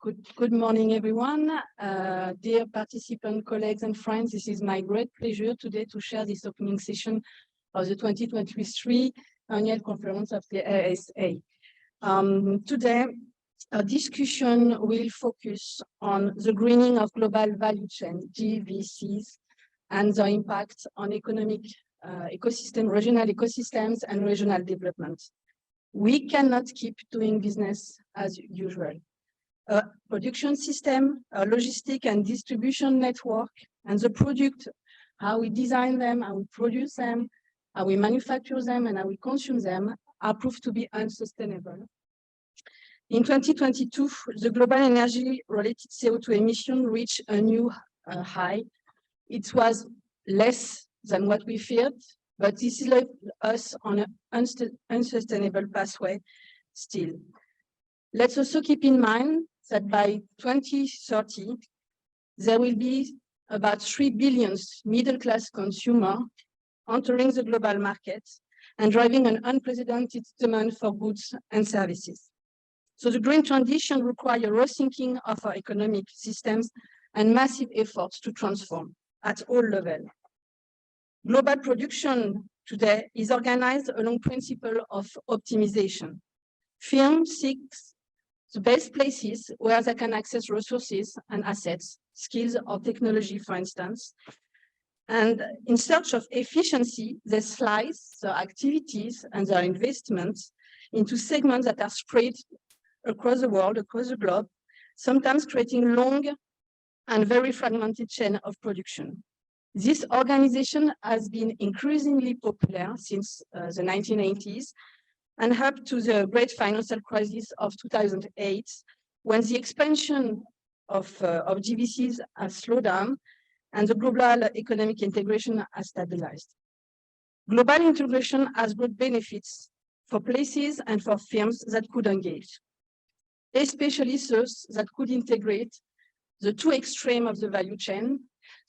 Good morning, everyone. Dear participant, colleagues, and friends, this is my great pleasure today to share this opening session of the 2023 annual conference of the ASA. Today, our discussion will focus on the greening of global value chain, GVCs, and the impact on economic ecosystem, regional ecosystems, and regional development. We cannot keep doing business as usual. A production system, a logistic and distribution network, and the product, how we design them, how we produce them, how we manufacture them, and how we consume them are proved to be unsustainable. In 2022, the global energy-related CO2 emission reached a new high. It was less than what we feared, but this left us on an unsustainable pathway still. Let's also keep in mind that by 2030, there will be about 3 billion middle-class consumers entering the global market and driving an unprecedented demand for goods and services. So the green transition requires a rethinking of our economic systems and massive efforts to transform at all levels. Global production today is organized along principle of optimization. Firms seek the best places where they can access resources and assets, skills or technology, for instance. And in search of efficiency, they slice their activities and their investments into segments that are spread across the world, across the globe, sometimes creating long and very fragmented chain of production. This organization has been increasingly popular since the 1980s, and up to the great financial crisis of 2008, when the expansion of GVCs has slowed down and the global economic integration has stabilized. Global integration has brought benefits for places and for firms that could engage, especially those that could integrate the two extremes of the value chain,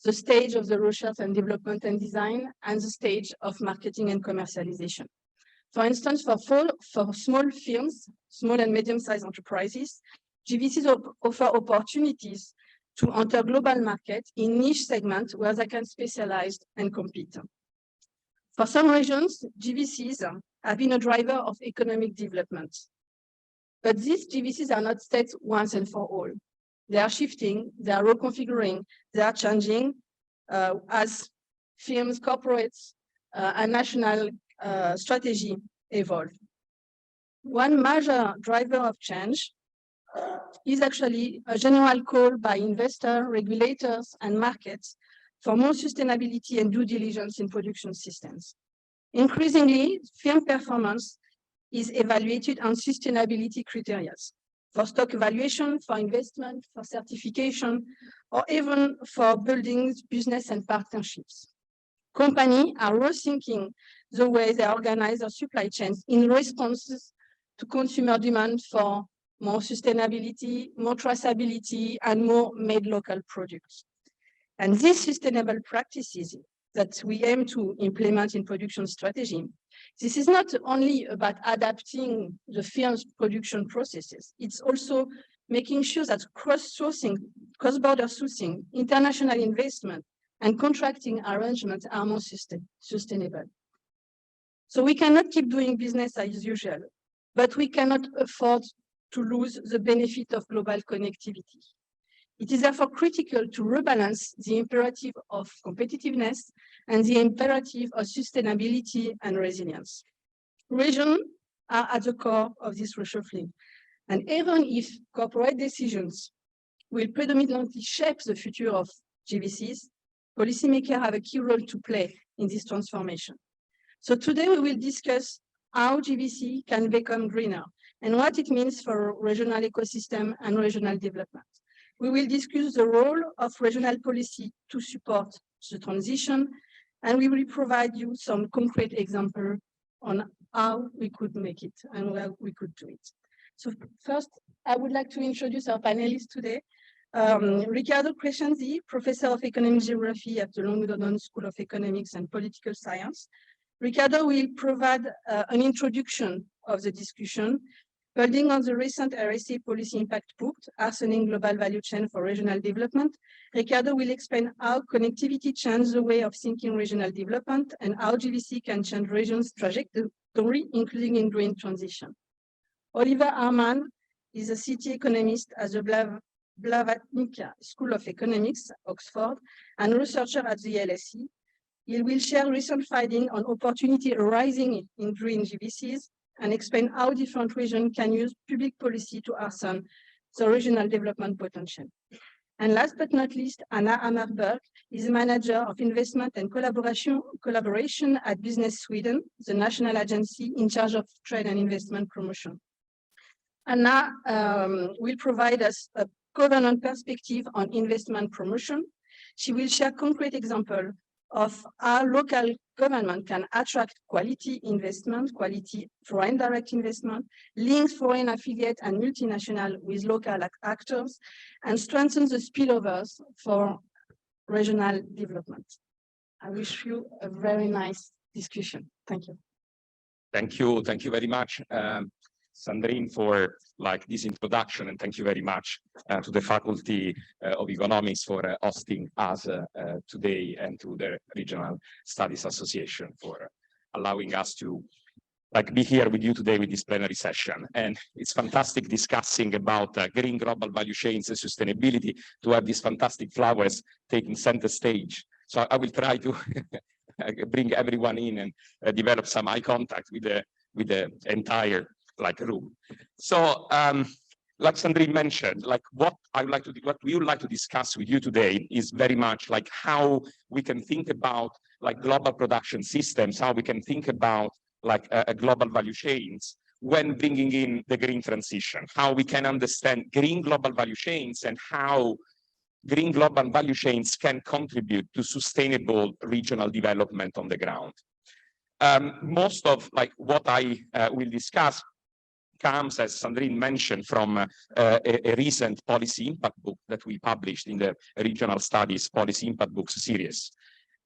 the stage of the research and development and design, and the stage of marketing and commercialization. For instance, for small firms, small and medium-sized enterprises, GVCs offer opportunities to enter global markets in niche segments where they can specialize and compete. For some regions, GVCs have been a driver of economic development. But these GVCs are not set once and for all. They are shifting, they are reconfiguring, they are changing as firms, corporates, and national strategy evolve. One major driver of change is actually a general call by investors, regulators, and markets for more sustainability and due diligence in production systems. Increasingly, firm performance is evaluated on sustainability criteria for stock evaluation, for investment, for certification, or even for building business and partnerships. Companies are rethinking the way they organize their supply chains in response to consumer demand for more sustainability, more traceability, and more made local products. And these sustainable practices that we aim to implement in production strategy, this is not only about adapting the firm's production processes, it's also making sure that cross-sourcing, cross-border sourcing, international investment, and contracting arrangements are more sustainable. So we cannot keep doing business as usual, but we cannot afford to lose the benefit of global connectivity. It is therefore critical to rebalance the imperative of competitiveness and the imperative of sustainability and resilience. Regions are at the core of this reshuffling. And even if corporate decisions will predominantly shape the future of GVCs, policymakers have a key role to play in this transformation. So today we will discuss how GVC can become greener and what it means for regional ecosystem and regional development. We will discuss the role of regional policy to support the transition, and we will provide you some concrete examples on how we could make it and where we could do it. So first, I would like to introduce our panelists today. Riccardo Crescenzi, Professor of Economic Geography at the London School of Economics and Political Science. Riccardo will provide an introduction of the discussion Building on the recent RSA policy impact book, Arsoning Global Value Chain for Regional Development, Riccardo will explain how connectivity changes the way of thinking regional development and how GVC can change regions' trajectory, including in green transition. Oliver Harman is a city economist at the Blavatnik School of Economics, Oxford, and researcher at the LSE. He will share recent findings on opportunity arising in green GVCs and explain how different regions can use public policy to harness the regional development potential. And last but not least, Anna Hammarberg is manager of investment and collaboration at Business Sweden, the national agency in charge of trade and investment promotion. Anna will provide us a governance perspective on investment promotion. She will share concrete examples of how local government can attract quality investment, quality foreign direct investment, link foreign affiliate and multinational with local actors, and strengthen the spillovers for regional development. I wish you a very nice discussion. Thank you. Thank you very much, Sandrine, for this introduction, and thank you very much to the Faculty of Economics for hosting us today, and to the Regional Studies Association for allowing us to be here with you today with this plenary session. And it's fantastic discussing about green global value chains and sustainability, to have these fantastic flowers taking center stage. So I will try to bring everyone in and develop some eye contact with the entire room. So like Sandrine mentioned, what we would like to discuss with you today is very much how we can think about global production systems, how we can think about a global value chains when bringing in the green transition, how we can understand green global value chains, and how green global value chains can contribute to sustainable regional development on the ground. Most of what I will discuss comes, as Sandrine mentioned, from a recent policy impact book that we published in the Regional Studies Policy Impact Books series.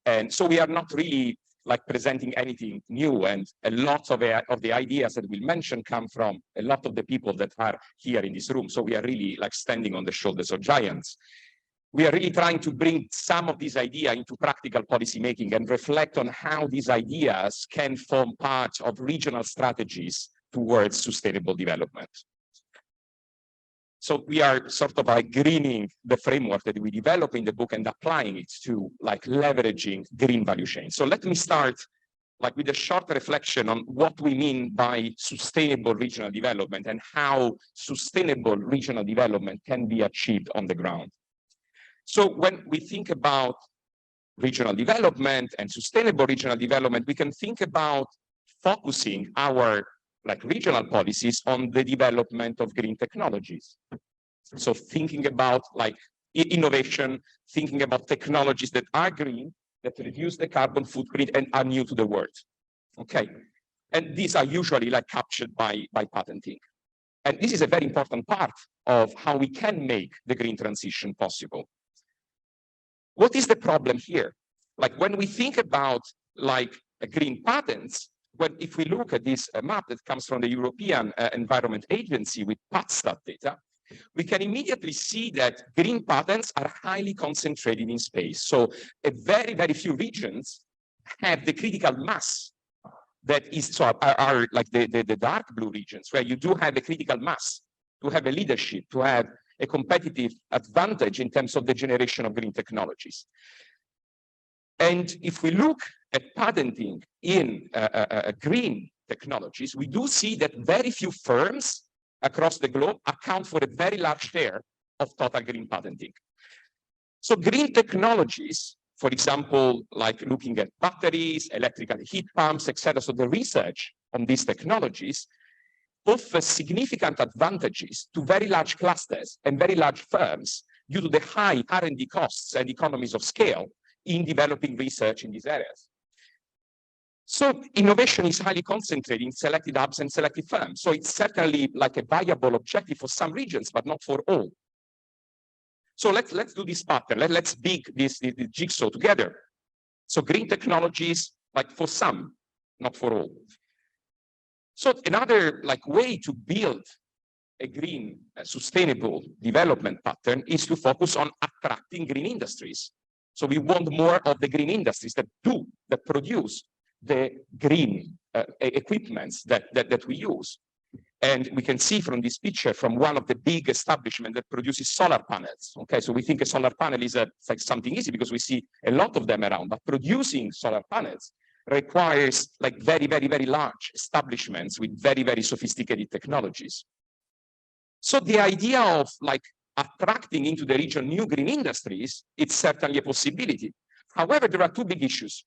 And so we are not really presenting anything new, and a lot of the ideas that we'll mention come from a lot of the people that are here in this room. So we are really standing on the shoulders of giants. We are really trying to bring some of these ideas into practical policy making and reflect on how these ideas can form part of regional strategies towards sustainable development. So we are sort of greening the framework that we develop in the book and applying it to leveraging green value chains. So let me start with a short reflection on what we mean by sustainable regional development and how sustainable regional development can be achieved on the ground. So when we think about regional development and sustainable regional development, we can think about focusing our regional policies on the development of green technologies. So thinking about innovation, thinking about technologies that are green, that reduce the carbon footprint and are new to the world. Okay, and these are usually captured by patenting. And this is a very important part of how we can make the green transition possible. What is the problem here? When we think about green patents, if we look at this map that comes from the European Environment Agency with PatStat data, we can immediately see that green patents are highly concentrated in space. So a very, very few regions have the critical mass that is, the dark blue regions, where you do have a critical mass to have a leadership, to have a competitive advantage in terms of the generation of green technologies. And if we look at patenting in green technologies, we do see that very few firms across the globe account for a very large share of total green patenting. So green technologies, for example, looking at batteries, electrical heat pumps, etc. So the research on these technologies offers significant advantages to very large clusters and very large firms due to the high R&D costs and economies of scale in developing research in these areas. So innovation is highly concentrated in selected hubs and selected firms. So it's certainly a viable objective for some regions, but not for all. So let's do this pattern. Let's dig this jigsaw together. So green technologies, for some, not for all. So another way to build a green, sustainable development pattern is to focus on attracting green industries. So we want more of the green industries that produce the green equipments that we use. And we can see from this picture from one of the big establishments that produces solar panels. Okay, so we think a solar panel is like something easy because we see a lot of them around, but producing solar panels requires very, very, very large establishments with very, very sophisticated technologies. So the idea of attracting into the region new green industries, it's certainly a possibility. However, there are two big issues.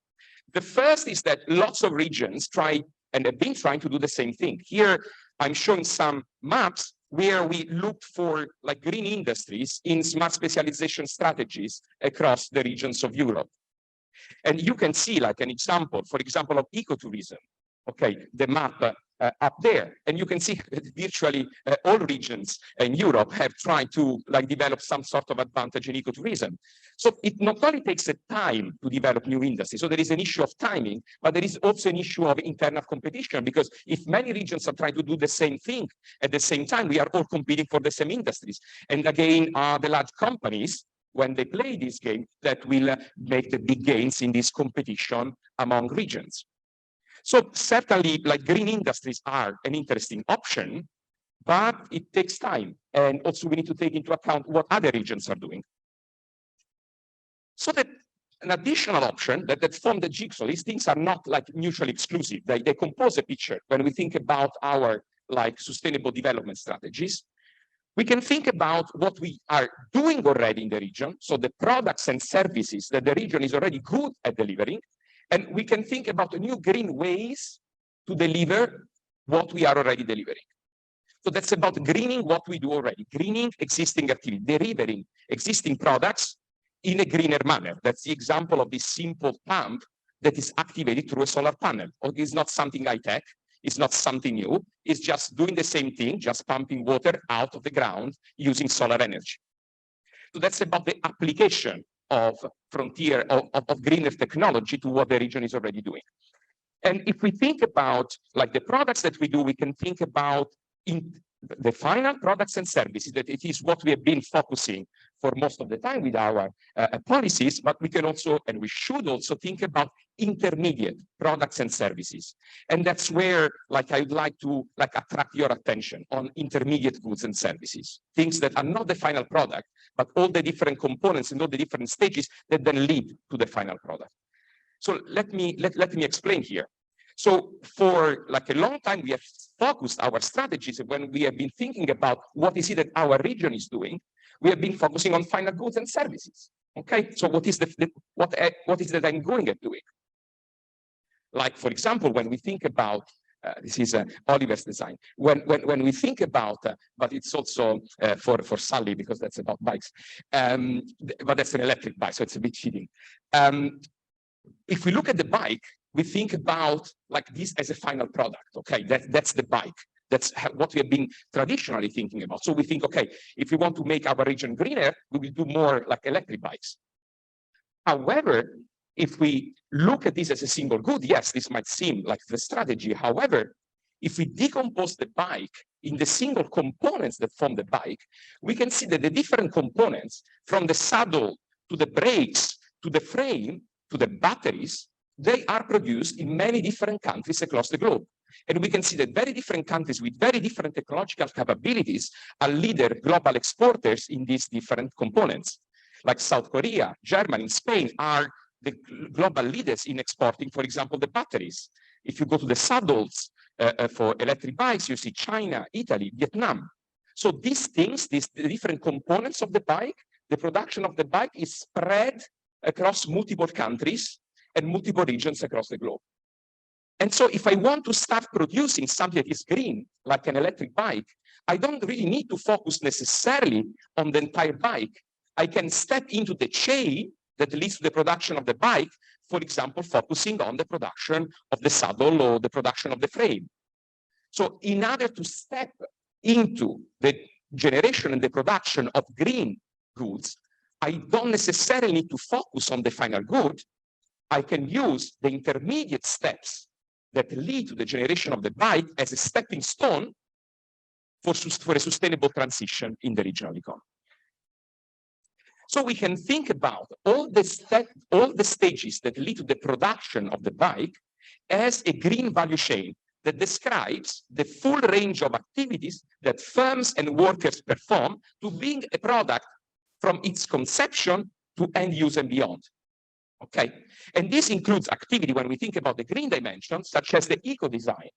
The first is that lots of regions try and have been trying to do the same thing. Here, I'm showing some maps where we looked for green industries in smart specialization strategies across the regions of Europe. And you can see an example, for example, of ecotourism. Okay, the map up there, and you can see that virtually all regions in Europe have tried to develop some sort of advantage in ecotourism. So it not only takes a time to develop new industries, so there is an issue of timing, but there is also an issue of internal competition, because if many regions are trying to do the same thing at the same time, we are all competing for the same industries. And again, the large companies, when they play this game, that will make the big gains in this competition among regions. So certainly, green industries are an interesting option, but it takes time. And also we need to take into account what other regions are doing. So that an additional option that form the jigsaw, these things are not mutually exclusive. They compose a picture. When we think about our sustainable development strategies, we can think about what we are doing already in the region, so the products and services that the region is already good at delivering, and we can think about new green ways to deliver what we are already delivering. So that's about greening what we do already, greening existing activity, delivering existing products in a greener manner. That's the example of this simple pump that is activated through a solar panel. It's not something high-tech, it's not something new, it's just doing the same thing, just pumping water out of the ground using solar energy. So that's about the application of frontier, of greener technology to what the region is already doing. And if we think about the products that we do, we can think about in the final products and services, that it is what we have been focusing for most of the time with our policies, but we can also, and we should also think about intermediate products and services. And that's where I would like to attract your attention on intermediate goods and services, things that are not the final product, but all the different components and all the different stages that then lead to the final product. So let me explain here. So for a long time, we have focused our strategies when we have been thinking about what is it that our region is doing. We have been focusing on final goods and services. Okay, so what is what is that I'm going at doing? For example, when we think about this is Oliver's design. When we think about, but it's also for Sally because that's about bikes. But that's an electric bike, so it's a bit cheating. If we look at the bike, we think about this as a final product. Okay, that's the bike. That's what we have been traditionally thinking about. So we think, okay, if we want to make our region greener, we will do more electric bikes. However, if we look at this as a single good, yes, this might seem like the strategy. However, if we decompose the bike in the single components that form the bike, we can see that the different components, from the saddle to the brakes to the frame to the batteries, they are produced in many different countries across the globe. And we can see that very different countries with very different technological capabilities are leader global exporters in these different components. Like South Korea, Germany, Spain are the global leaders in exporting, for example, the batteries. If you go to the saddles for electric bikes, you see China, Italy, Vietnam. So these things, the different components of the bike, the production of the bike is spread across multiple countries and multiple regions across the globe. And so if I want to start producing something that is green, like an electric bike, I don't really need to focus necessarily on the entire bike. I can step into the chain that leads to the production of the bike, for example, focusing on the production of the saddle or the production of the frame. So in order to step into the generation and the production of green goods, I don't necessarily need to focus on the final good. I can use the intermediate steps that lead to the generation of the bike as a stepping stone for a sustainable transition in the regional economy. So we can think about all the stages that lead to the production of the bike as a green value chain that describes the full range of activities that firms and workers perform to bring a product from its conception to end use and beyond. Okay, and this includes activity when we think about the green dimension, such as the eco-design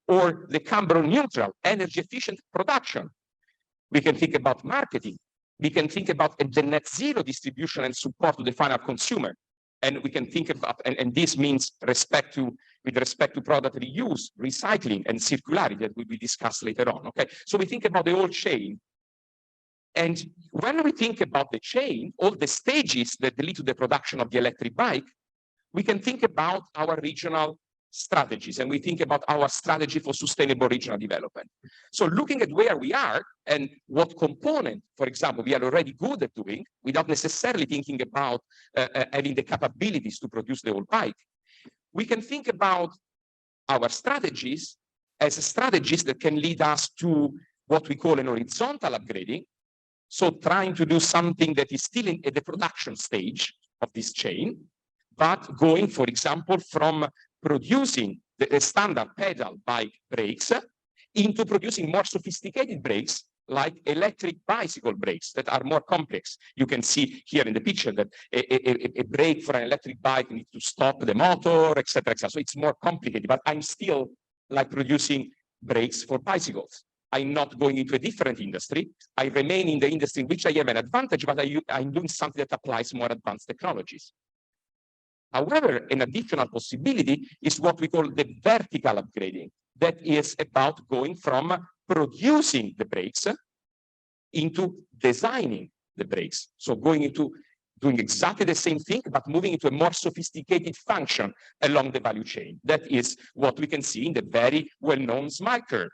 or the carbon neutral, energy efficient production. We can think about marketing. We can think about the net zero distribution and support to the final consumer. And we can think about, and this means with respect to product reuse, recycling, and circularity that will be discussed later on. Okay, so we think about the whole chain. And when we think about the chain, all the stages that lead to the production of the electric bike, we can think about our regional strategies, and we think about our strategy for sustainable regional development. So looking at where we are and what component, for example, we are already good at doing without necessarily thinking about having the capabilities to produce the whole bike, we can think about our strategies as strategies that can lead us to what we call an horizontal upgrading. So trying to do something that is still at the production stage of this chain, but going, for example, from producing the standard pedal bike brakes into producing more sophisticated brakes like electric bicycle brakes that are more complex. You can see here in the picture that a brake for an electric bike needs to stop the motor, etc., etc. So it's more complicated, but I'm still like producing brakes for bicycles. I'm not going into a different industry. I remain in the industry in which I have an advantage, but I'm doing something that applies more advanced technologies. However, an additional possibility is what we call the vertical upgrading. That is about going from producing the brakes into designing the brakes. So going into doing exactly the same thing, but moving into a more sophisticated function along the value chain. That is what we can see in the very well-known SMILE curve.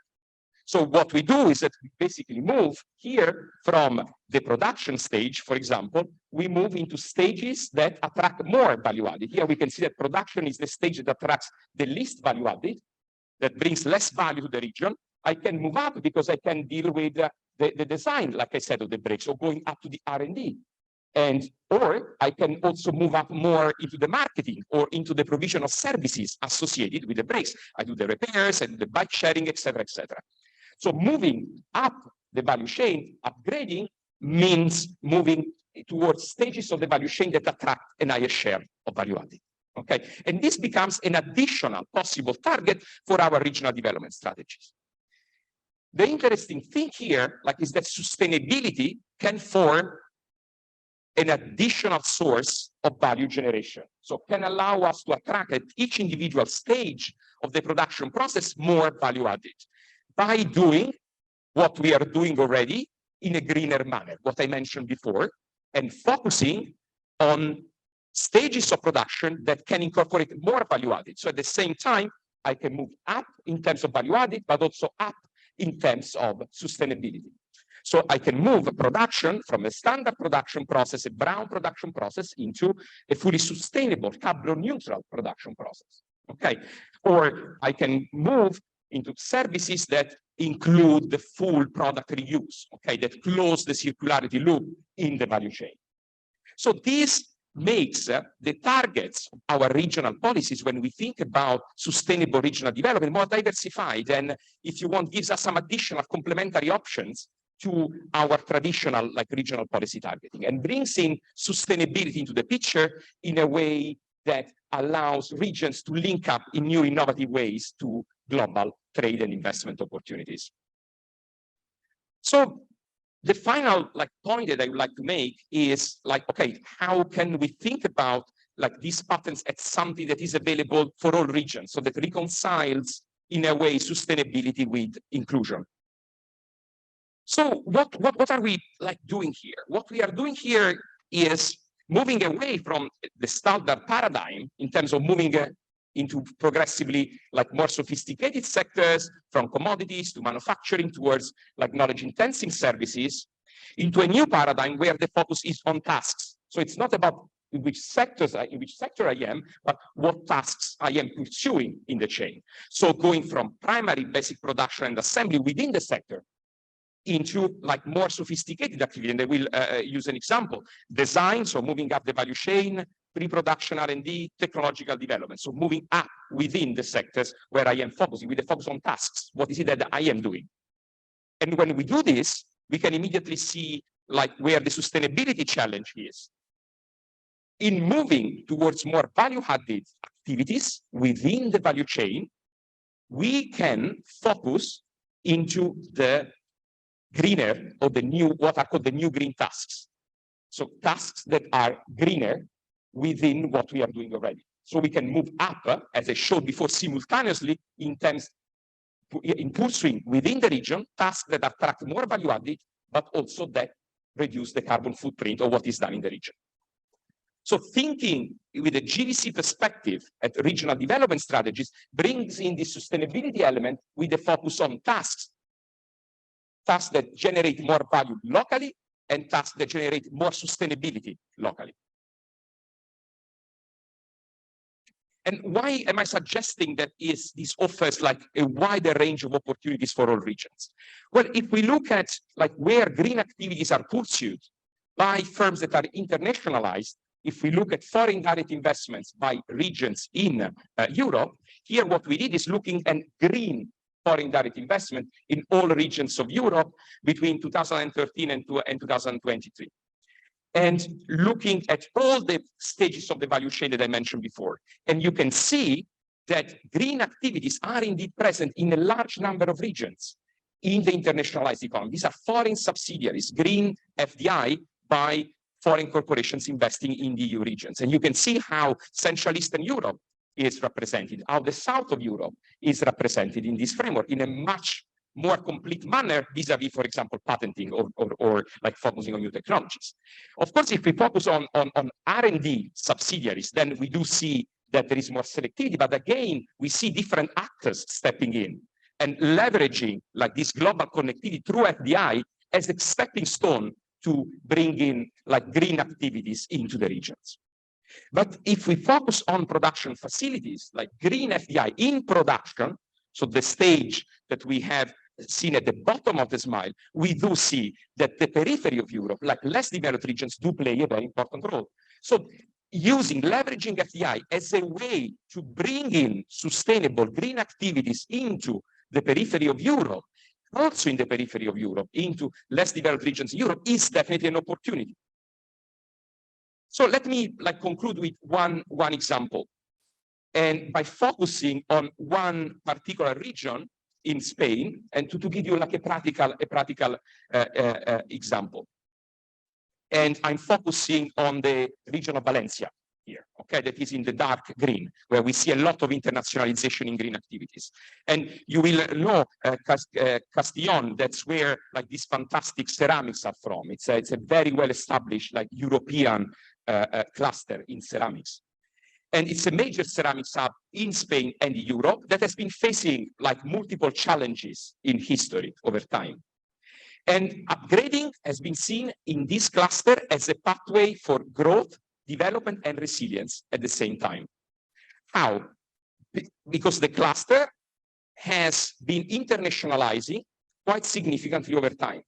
So what we do is that we basically move here from the production stage, for example, we move into stages that attract more value added. Here we can see that production is the stage that attracts the least value added, that brings less value to the region. I can move up because I can deal with the design, like I said, of the brakes, or going up to the R&D. Or I can also move up more into the marketing or into the provision of services associated with the brakes. I do the repairs, I do the bike sharing, etc., etc. So moving up the value chain, upgrading, means moving towards stages of the value chain that attract an higher share of value added. Okay, and this becomes an additional possible target for our regional development strategies. The interesting thing here, is that sustainability can form an additional source of value generation. So can allow us to attract at each individual stage of the production process more value added by doing what we are doing already in a greener manner, what I mentioned before, and focusing on stages of production that can incorporate more value added. So at the same time, I can move up in terms of value added, but also up in terms of sustainability. So I can move production from a standard production process, a brown production process, into a fully sustainable carbon neutral production process. Okay, or I can move into services that include the full product reuse, okay, that close the circularity loop in the value chain. So this makes the targets of our regional policies, when we think about sustainable regional development, more diversified, and if you want, gives us some additional complementary options to our traditional regional policy targeting, and brings in sustainability into the picture in a way that allows regions to link up in new innovative ways to global trade and investment opportunities. So the final point that I would like to make is okay, how can we think about these patterns as something that is available for all regions, so that reconciles in a way sustainability with inclusion? So what are we doing here? What we are doing here is moving away from the standard paradigm in terms of moving into progressively more sophisticated sectors, from commodities to manufacturing towards knowledge-intensive services, into a new paradigm where the focus is on tasks. So it's not about in which sector I am, but what tasks I am pursuing in the chain. So going from primary basic production and assembly within the sector into like more sophisticated activity. And I will use an example. Design, so moving up the value chain, pre-production R&D, technological development. So moving up within the sectors where I am focusing, with a focus on tasks. What is it that I am doing? And when we do this, we can immediately see like where the sustainability challenge is. In moving towards more value-added activities within the value chain, we can focus into the greener or the new, what are called the new green tasks. So tasks that are greener within what we are doing already. So we can move up, as I showed before, simultaneously in pursuing within the region tasks that attract more value added, but also that reduce the carbon footprint of what is done in the region. So thinking with a GVC perspective at regional development strategies brings in the sustainability element with a focus on tasks that generate more value locally and tasks that generate more sustainability locally. And why am I suggesting that this offers like a wider range of opportunities for all regions? Well, if we look at like where green activities are pursued by firms that are internationalized, if we look at foreign direct investments by regions in Europe, here what we did is looking at green foreign direct investment in all regions of Europe between 2013 and 2023. And looking at all the stages of the value chain that I mentioned before. And you can see that green activities are indeed present in a large number of regions in the internationalized economy. These are foreign subsidiaries, green FDI by foreign corporations investing in the EU regions. And you can see how Central Eastern Europe is represented, how the south of Europe is represented in this framework in a much more complete manner vis-a-vis, for example, patenting or like focusing on new technologies. Of course, if we focus on R&D subsidiaries, then we do see that there is more selectivity, but again, we see different actors stepping in and leveraging like this global connectivity through FDI as a stepping stone to bring in like green activities into the regions. But if we focus on production facilities, like green FDI in production, so the stage that we have seen at the bottom of the smile, we do see that the periphery of Europe, like less developed regions, do play a very important role. So leveraging FDI as a way to bring in sustainable green activities into the periphery of Europe, also in the periphery of Europe, into less developed regions in Europe, is definitely an opportunity. So let me like conclude with one example. And by focusing on one particular region in Spain, and to give you like a practical example. And I'm focusing on the region of Valencia here, okay, that is in the dark green, where we see a lot of internationalization in green activities. And you will know Castillon, that's where like these fantastic ceramics are from. It's a very well established like European cluster in ceramics. And it's a major ceramics hub in Spain and Europe that has been facing like multiple challenges in history over time. And upgrading has been seen in this cluster as a pathway for growth, development, and resilience at the same time. How? Because the cluster has been internationalizing quite significantly over time.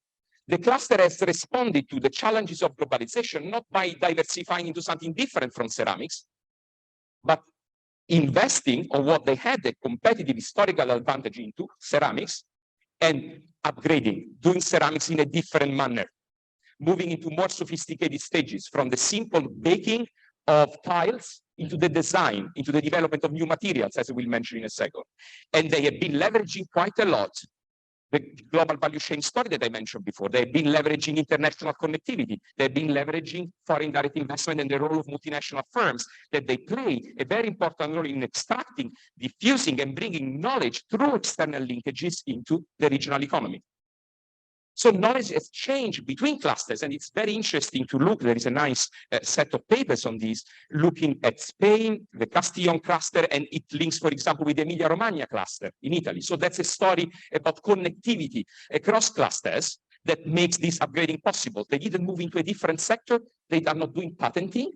The cluster has responded to the challenges of globalization, not by diversifying into something different from ceramics, but investing on what they had a competitive historical advantage into, ceramics, and upgrading, doing ceramics in a different manner, moving into more sophisticated stages from the simple baking of tiles into the design, into the development of new materials, as we'll mention in a second. And they have been leveraging quite a lot the global value chain story that I mentioned before. They've been leveraging international connectivity. They've been leveraging foreign direct investment and the role of multinational firms, that they play a very important role in extracting, diffusing, and bringing knowledge through external linkages into the regional economy. So knowledge has changed between clusters, and it's very interesting to look. There is a nice set of papers on this, looking at Spain, the Castillon cluster, and it links, for example, with the Emilia-Romagna cluster in Italy. So that's a story about connectivity across clusters that makes this upgrading possible. They didn't move into a different sector. They are not doing patenting.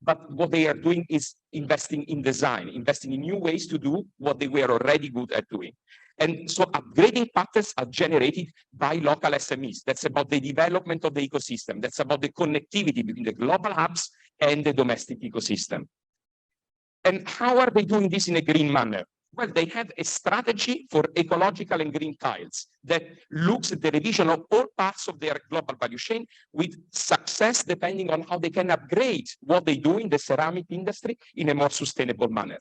but what they are doing is investing in design, investing in new ways to do what they were already good at doing. And so upgrading patterns are generated by local SMEs. That's about the development of the ecosystem. That's about the connectivity between the global hubs and the domestic ecosystem. And how are they doing this in a green manner? Well, they have a strategy for ecological and green tiles that looks at the revision of all parts of their global value chain with success depending on how they can upgrade what they do in the ceramic industry in a more sustainable manner.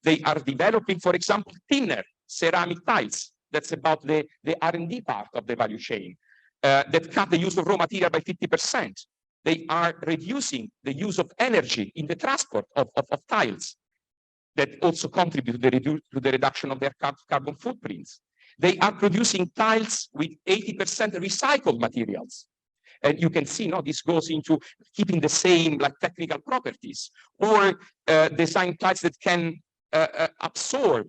They are developing, for example, thinner ceramic tiles. That's about the R&D part of the value chain that cut the use of raw material by 50%. They are reducing the use of energy in the transport of tiles that also contribute to the reduction of their carbon footprints. They are producing tiles with 80% recycled materials. And you can see, this goes into keeping the same technical properties, or design tiles that can absorb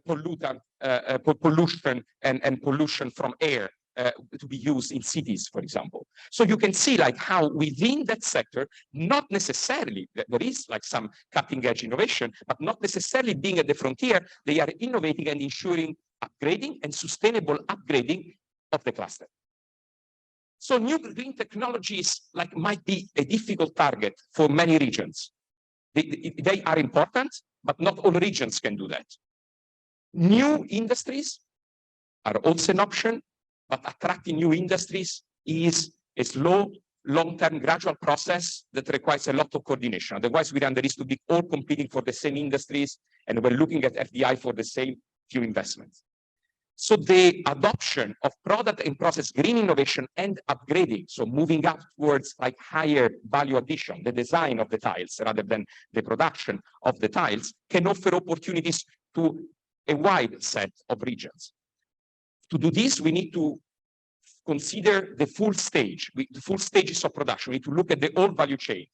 pollution and pollution from air to be used in cities, for example. So you can see how within that sector, not necessarily, there is some cutting edge innovation, but not necessarily being at the frontier, they are innovating and ensuring upgrading and sustainable upgrading of the cluster. So new green technologies might be a difficult target for many regions. They are important, but not all regions can do that. New industries are also an option, but attracting new industries is a slow, long-term, gradual process that requires a lot of coordination. Otherwise, we run the risk to be all competing for the same industries, and we're looking at FDI for the same few investments. So the adoption of product and process green innovation and upgrading, so moving up towards higher value addition, the design of the tiles rather than the production of the tiles, can offer opportunities to a wide set of regions. To do this, we need to consider the full stage, the full stages of production. We need to look at the whole value chain.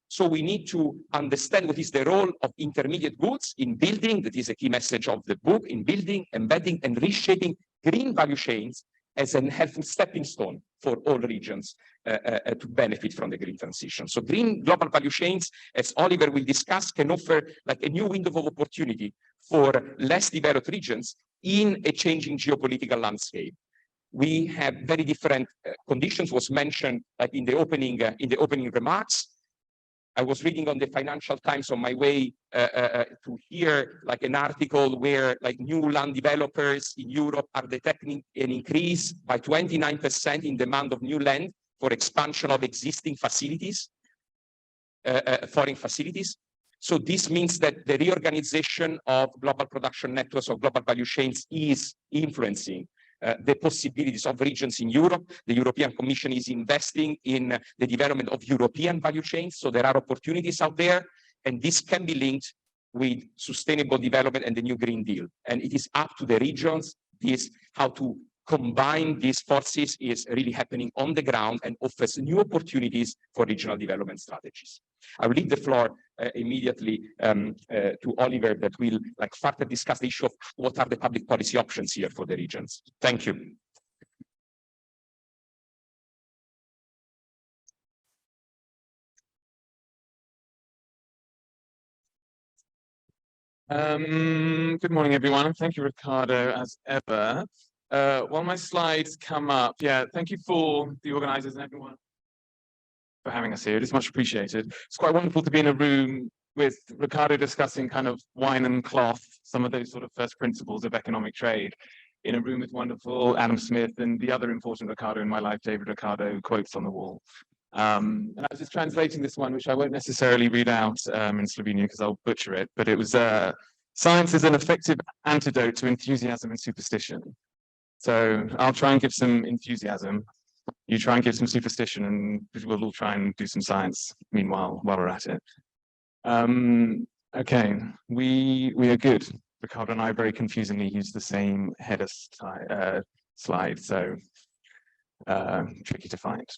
So we need to understand what is the role of intermediate goods in building, that is a key message of the book, in building, embedding, and reshaping green value chains as a helpful stepping stone for all regions to benefit from the green transition. So green global value chains, as Oliver will discuss, can offer a new window of opportunity for less developed regions in a changing geopolitical landscape. We have very different conditions, was mentioned in the opening remarks. I was reading on the Financial Times on my way to here, an article where new land developers in Europe are detecting an increase by 29% in demand of new land for expansion of existing facilities, foreign facilities. So this means that the reorganization of global production networks of global value chains is influencing the possibilities of regions in Europe. The European Commission is investing in the development of European value chains. So there are opportunities out there, and this can be linked with sustainable development and the new Green Deal. And it is up to the regions. How to combine these forces is really happening on the ground and offers new opportunities for regional development strategies. I will leave the floor immediately to Oliver, that will further discuss the issue of what are the public policy options here for the regions. Thank you. Good morning, everyone. Thank you, Riccardo, as ever. While my slides come up, thank you for the organizers and everyone for having us here. It is much appreciated. It's quite wonderful to be in a room with Riccardo discussing kind of wine and cloth, some of those sort of first principles of economic trade, in a room with wonderful Adam Smith and the other important Riccardo in my life, David Riccardo, quotes on the wall. And I was just translating this one, which I won't necessarily read out in Slovenian because I'll butcher it, but it was, science is an effective antidote to enthusiasm and superstition. So I'll try and give some enthusiasm. You try and give some superstition, and we'll all try and do some science meanwhile, while we're at it. Okay, we are good. Riccardo and I very confusingly use the same header slide, so tricky to find.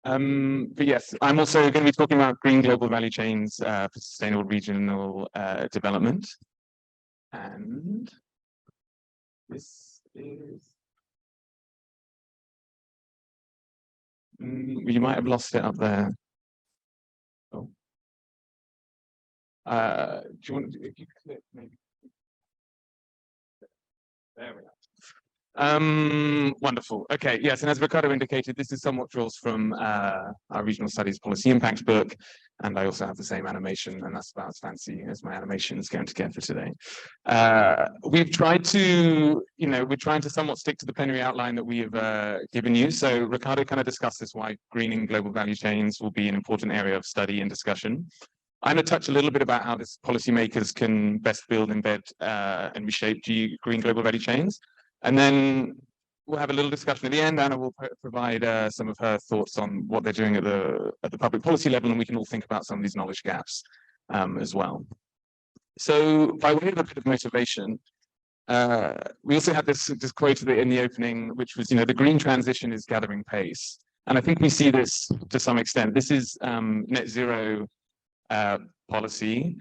But yes, I'm also going to be talking about green global value chains for sustainable regional development. And this is... you might have lost it up there. Oh, Do you want to, if you click maybe? There we are. Wonderful. Okay, yes, and as Riccardo indicated, this is somewhat draws from our Regional Studies Policy Impact book, and I also have the same animation, and that's about as fancy as my animation is going to get for today. We've tried to, we're trying to somewhat stick to the plenary outline that we have given you. So Riccardo kind of discussed this, why greening global value chains will be an important area of study and discussion. I'm going to touch a little bit about how this policymakers can best build, embed, and reshape green global value chains. And then we'll have a little discussion at the end. Anna will provide some of her thoughts on what they're doing at the public policy level, and we can all think about some of these knowledge gaps as well. So by way of a bit of motivation, we also had this quote in the opening, which was, the green transition is gathering pace. And I think we see this to some extent. This is net zero policy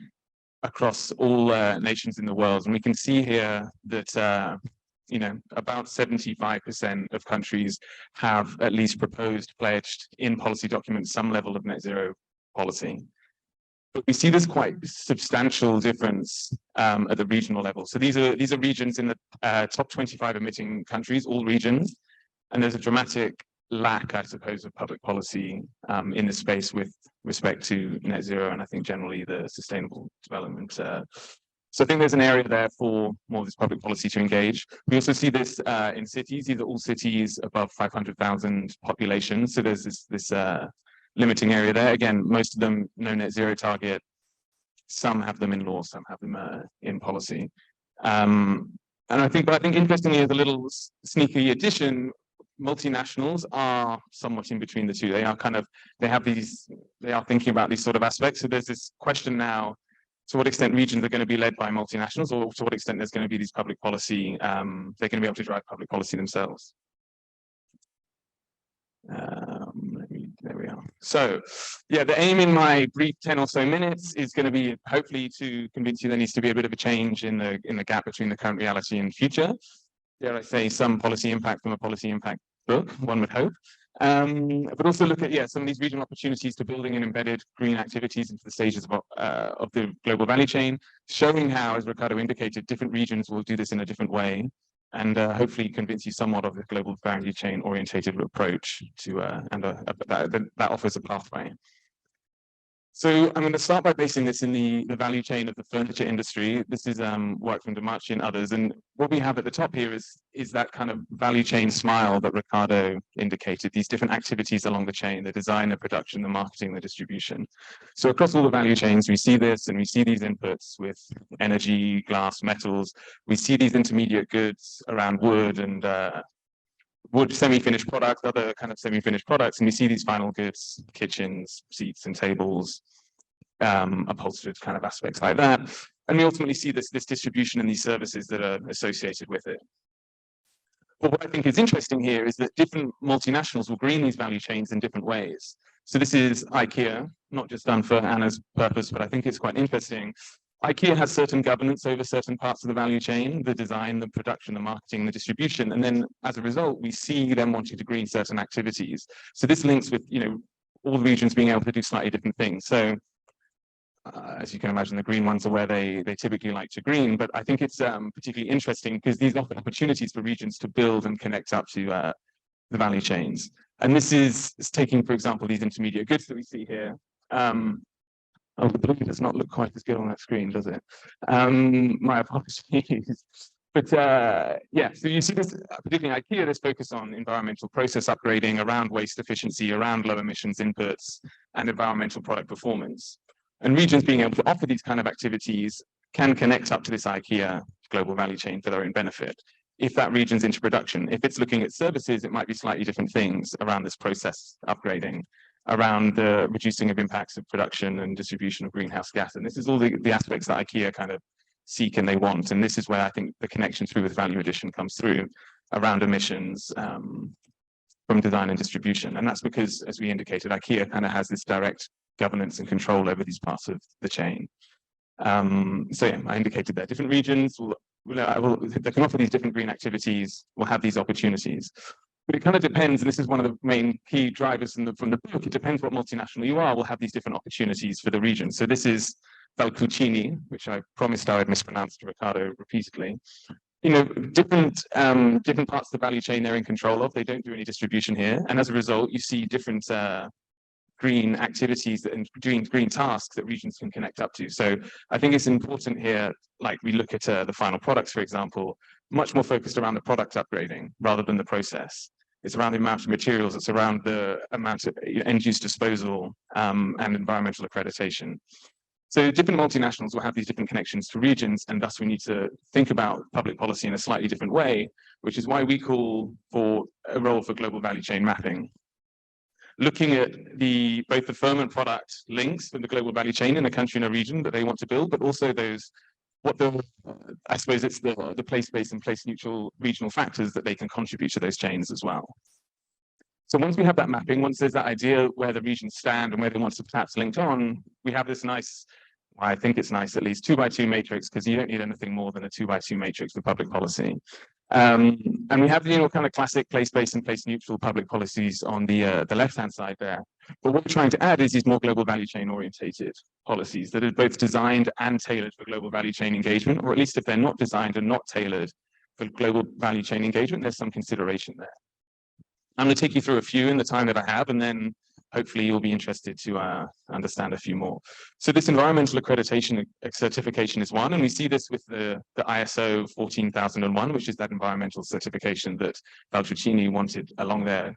across all nations in the world. And we can see here that about 75% of countries have at least proposed, pledged in policy documents some level of net zero policy. But we see this quite substantial difference at the regional level. So these are regions in the top 25 emitting countries, all regions, and there's a dramatic lack, I suppose, of public policy in this space with respect to net zero, and I think generally the sustainable development. So I think there's an area there for more of this public policy to engage. We also see this in cities. These are all cities above 500,000 population. So there's this limiting area there. Again, most of them no net zero target. Some have them in law, some have them in policy. And I think interestingly, as a little sneaky addition, multinationals are somewhat in between the two. They are thinking about these sort of aspects. So there's this question now, to what extent regions are going to be led by multinationals, or to what extent there's going to be these public policy, they're going to be able to drive public policy themselves. There we are. So, yeah, the aim in my brief 10 or so minutes is going to be hopefully to convince you there needs to be a bit of a change in the gap between the current reality and future. Dare I say, some policy impact from a policy impact book, one would hope. But also look at, some of these regional opportunities to building and embedded green activities into the stages of the global value chain, showing how, as Riccardo indicated, different regions will do this in a different way, and hopefully convince you somewhat of the global value chain orientated approach to, that offers a pathway. So I'm going to start by basing this in the value chain of the furniture industry. This is work from Demaci and others. And what we have at the top here is that kind of value chain smile that Riccardo indicated, these different activities along the chain, the design, the production, the marketing, the distribution. So across all the value chains, we see this, and we see these inputs with energy, glass, metals. We see these intermediate goods around wood and wood semi-finished products, other kind of semi-finished products, and we see these final goods, kitchens, seats and tables, upholstered kind of aspects like that. And we ultimately see this distribution and these services that are associated with it. But what I think is interesting here is that different multinationals will green these value chains in different ways. So this is IKEA, not just done for Anna's purpose, but I think it's quite interesting. IKEA has certain governance over certain parts of the value chain, the design, the production, the marketing, the distribution. And then as a result, we see them wanting to green certain activities. So this links with, all regions being able to do slightly different things. So as you can imagine, the green ones are where they typically like to green. But I think it's particularly interesting because these offer opportunities for regions to build and connect up to the value chains. And this is taking, for example, these intermediate goods that we see here. Oh, the blue does not look quite as good on that screen, does it? My apologies. But so you see this, particularly IKEA, this focus on environmental process upgrading around waste efficiency, around low emissions inputs, and environmental product performance. And regions being able to offer these kind of activities can connect up to this IKEA global value chain for their own benefit. If that region's into production, if it's looking at services, it might be slightly different things around this process upgrading, around the reducing of impacts of production and distribution of greenhouse gas. And this is all the aspects that IKEA kind of seek and they want. And this is where I think the connection through with value addition comes through around emissions from design and distribution. And that's because, as we indicated, IKEA kind of has this direct governance and control over these parts of the chain. So yeah, I indicated that different regions that can offer these different green activities will have these opportunities. But it kind of depends, and this is one of the main key drivers from the book, it depends what multinational you are, will have these different opportunities for the region. So this is Valcucini, which I promised I would mispronounce to Riccardo repeatedly. You know, different parts of the value chain they're in control of. They don't do any distribution here, and as a result, you see different green activities and green tasks that regions can connect up to. So I think it's important here, like we look at the final products, for example, much more focused around the product upgrading rather than the process. It's around the amount of materials, it's around the amount of end-use disposal and environmental accreditation. So different multinationals will have these different connections to regions, and thus we need to think about public policy in a slightly different way, which is why we call for a role for global value chain mapping. Looking at both the firm and product links in the global value chain in a country and a region that they want to build, but also those, I suppose it's the place-based and place-neutral regional factors that they can contribute to those chains as well. So once we have that mapping, once there's that idea where the regions stand and where they want to perhaps link on, we have this nice, I think it's nice at least, 2x2 matrix, because you don't need anything more than a 2x2 matrix for public policy. And we have, you know, kind of classic place-based and place-neutral public policies on the left-hand side there. But what we're trying to add is these more global value chain orientated policies that are both designed and tailored for global value chain engagement, or at least if they're not designed and not tailored for global value chain engagement, there's some consideration there. I'm going to take you through a few in the time that I have, and then hopefully you'll be interested to understand a few more. So this environmental accreditation certification is one, and we see this with the ISO 14001, which is that environmental certification that Valcucini wanted along their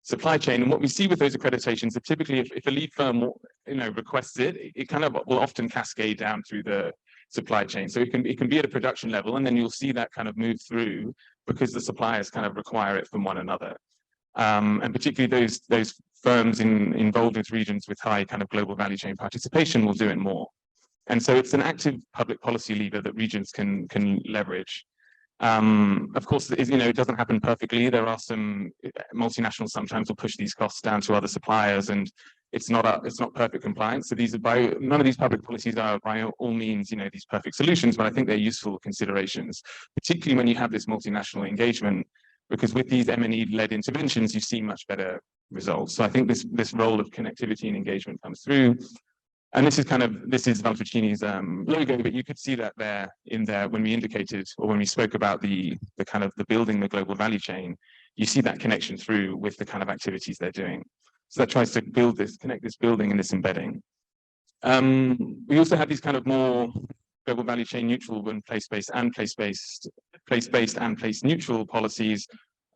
supply chain. And what we see with those accreditations are typically, if a lead firm, you know, requests it, it kind of will often cascade down through the supply chain. So it can be at a production level, and then you'll see that kind of move through because the suppliers kind of require it from one another. And particularly those firms involved with regions with high kind of global value chain participation will do it more. And so it's an active public policy lever that regions can leverage. Of course, you know, it doesn't happen perfectly. There are some multinationals sometimes will push these costs down to other suppliers, and it's not perfect compliance. So none of these public policies are by all means, you know, these perfect solutions, but I think they're useful considerations, particularly when you have this multinational engagement, because with these M&E-led interventions, you see much better results. So I think this role of connectivity and engagement comes through. And this is Valcucini's logo, but you could see that there when we indicated, or when we spoke about the kind of the building the global value chain, you see that connection through with the kind of activities they're doing. So that tries to connect this building and this embedding. We also have these kind of more global value chain neutral and place-based and place-neutral policies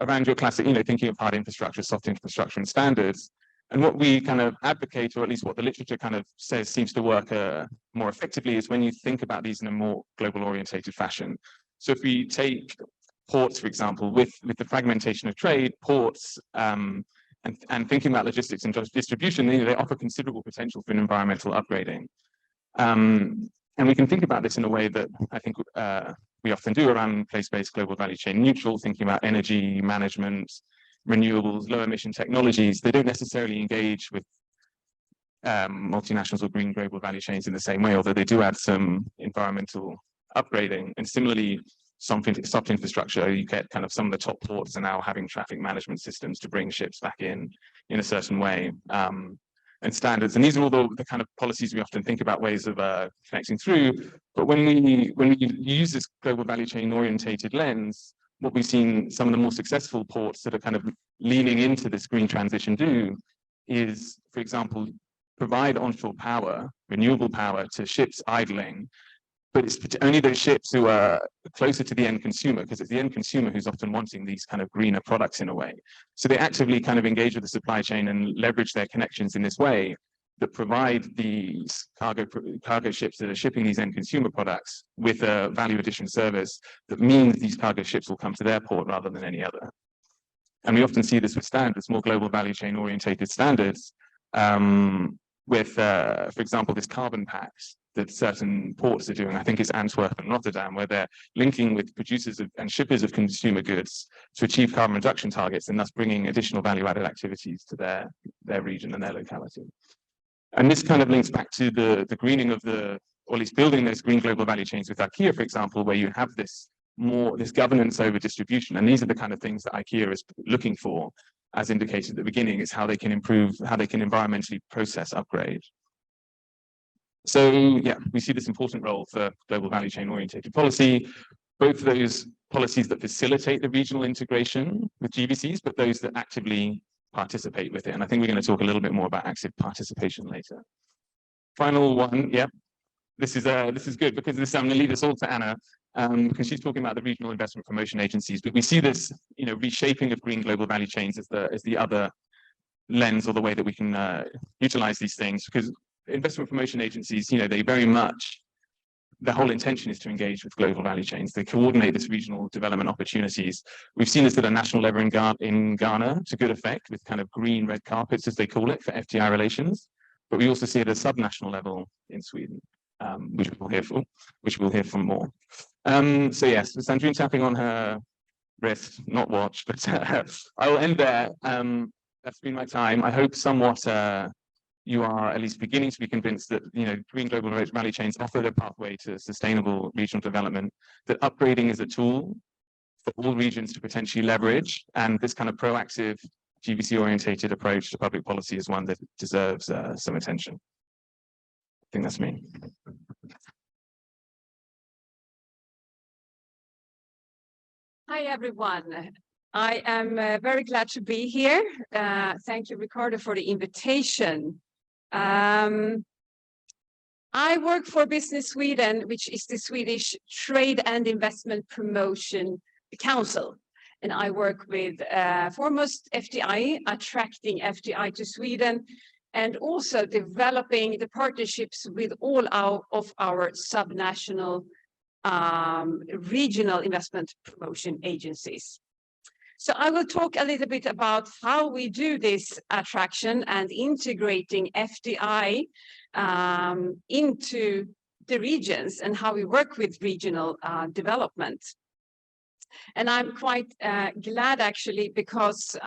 around your classic, you know, thinking of hard infrastructure, soft infrastructure, and standards. And what we kind of advocate, or at least what the literature kind of says seems to work more effectively, is when you think about these in a more global orientated fashion. So if we take ports, for example, with the fragmentation of trade, ports, and thinking about logistics and distribution, they offer considerable potential for an environmental upgrading. And we can think about this in a way that I think we often do around place-based global value chain neutral, thinking about energy management, renewables, low emission technologies. They don't necessarily engage with multinationals or green global value chains in the same way, although they do add some environmental upgrading. And similarly, soft infrastructure, you get kind of some of the top ports are now having traffic management systems to bring ships back in a certain way, and standards. And these are all the kind of policies we often think about ways of connecting through. But when we use this global value chain orientated lens, what we've seen some of the more successful ports that are kind of leaning into this green transition do is, for example, provide onshore power, renewable power to ships idling, but it's only those ships who are closer to the end consumer, because it's the end consumer who's often wanting these kind of greener products in a way. So they actively kind of engage with the supply chain and leverage their connections in this way that provide these cargo ships that are shipping these end consumer products with a value addition service that means these cargo ships will come to their port rather than any other. And we often see this with standards, more global value chain orientated standards, with, for example, this carbon pact that certain ports are doing. I think it's Antwerp and Rotterdam, where they're linking with producers and shippers of consumer goods to achieve carbon reduction targets, and thus bringing additional value-added activities to their region and their locality. And this kind of links back to the greening of or at least building those green global value chains with IKEA, for example, where you have this governance over distribution. And these are the kind of things that IKEA is looking for, as indicated at the beginning. It's how they can improve, how they can environmentally process upgrade. So yeah, we see this important role for global value chain orientated policy, both those policies that facilitate the regional integration with GVCs, but those that actively participate with it. And I think we're going to talk a little bit more about active participation later. Final one, yeah. This is good because this, I'm going to leave this all to Anna because she's talking about the regional investment promotion agencies. But we see this, reshaping of green global value chains as the other lens or the way that we can utilize these things. Because investment promotion agencies, they very much, their whole intention is to engage with global value chains. They coordinate this regional development opportunities. We've seen this at a national level in Ghana to good effect with kind of green red carpets, as they call it, for FDI relations. But we also see it at a subnational level in Sweden. Which we'll hear from more. So yes, Sandrine tapping on her wrist, not watch, but I will end there. That's been my time. I hope somewhat you are at least beginning to be convinced that green global value chains offer the pathway to sustainable regional development, that upgrading is a tool for all regions to potentially leverage, and this kind of proactive GVC orientated approach to public policy is one that deserves some attention. I think that's me. Hi, everyone. I am very glad to be here. Thank you, Riccardo, for the invitation. I work for Business Sweden, which is the Swedish Trade and Investment Promotion Council. And I work with foremost FDI, attracting FDI to Sweden, and also developing the partnerships with all of our subnational regional investment promotion agencies. So I will talk a little bit about how we do this attraction and integrating FDI into the regions and how we work with regional development. And I'm quite glad actually because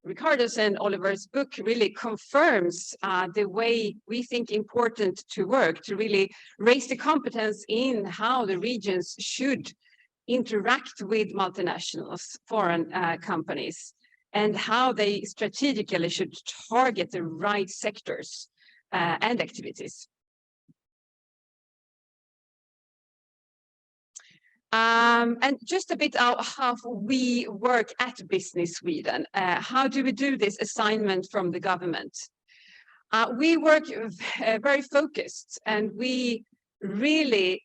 Riccardo's and Oliver's book really confirms the way we think important to work to really raise the competence in how the regions should interact with multinationals, foreign companies, and how they strategically should target the right sectors and activities. And just a bit of how we work at Business Sweden. How do we do this assignment from the government? We work very focused, and we really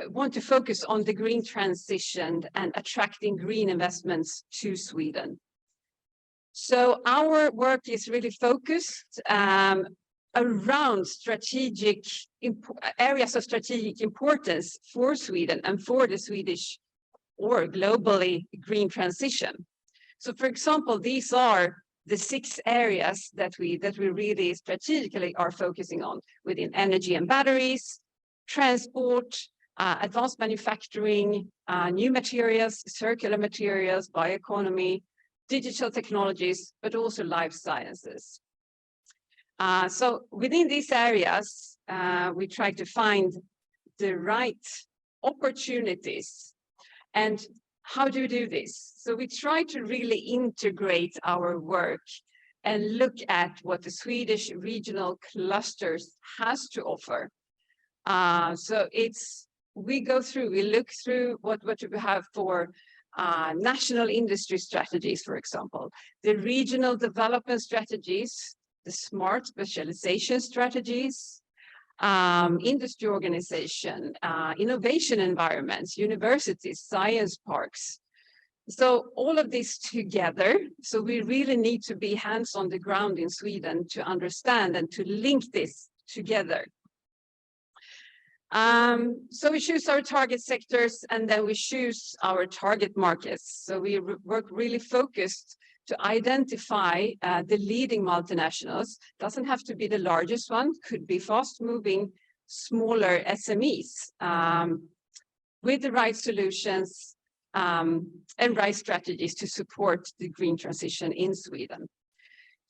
want to focus on the green transition and attracting green investments to Sweden. So our work is really focused around strategic areas of strategic importance for Sweden and for the Swedish or globally green transition. So for example, these are the 6 areas that we really strategically are focusing on within energy and batteries, transport, advanced manufacturing, new materials, circular materials, bioeconomy, digital technologies, but also life sciences. So within these areas, we try to find the right opportunities. And how do we do this? So we try to really integrate our work and look at what the Swedish regional clusters has to offer. So we look through what we have for national industry strategies, for example, the regional development strategies, the smart specialization strategies, industry organization, innovation environments, universities, science parks. So all of this together, so we really need to be hands on the ground in Sweden to understand and to link this together. So we choose our target sectors and then we choose our target markets. So we work really focused to identify the leading multinationals. Doesn't have to be the largest one, could be fast moving, smaller SMEs with the right solutions and right strategies to support the green transition in Sweden.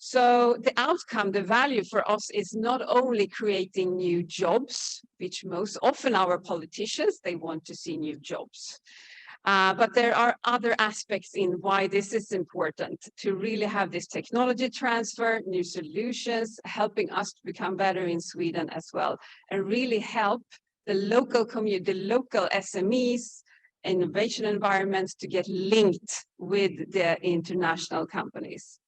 So the outcome, the value for us is not only creating new jobs, which most often our politicians, they want to see new jobs. But there are other aspects in why this is important, to really have this technology transfer, new solutions, helping us to become better in Sweden as well, and really help the local community, the local SMEs, innovation environments to get linked with the international companies.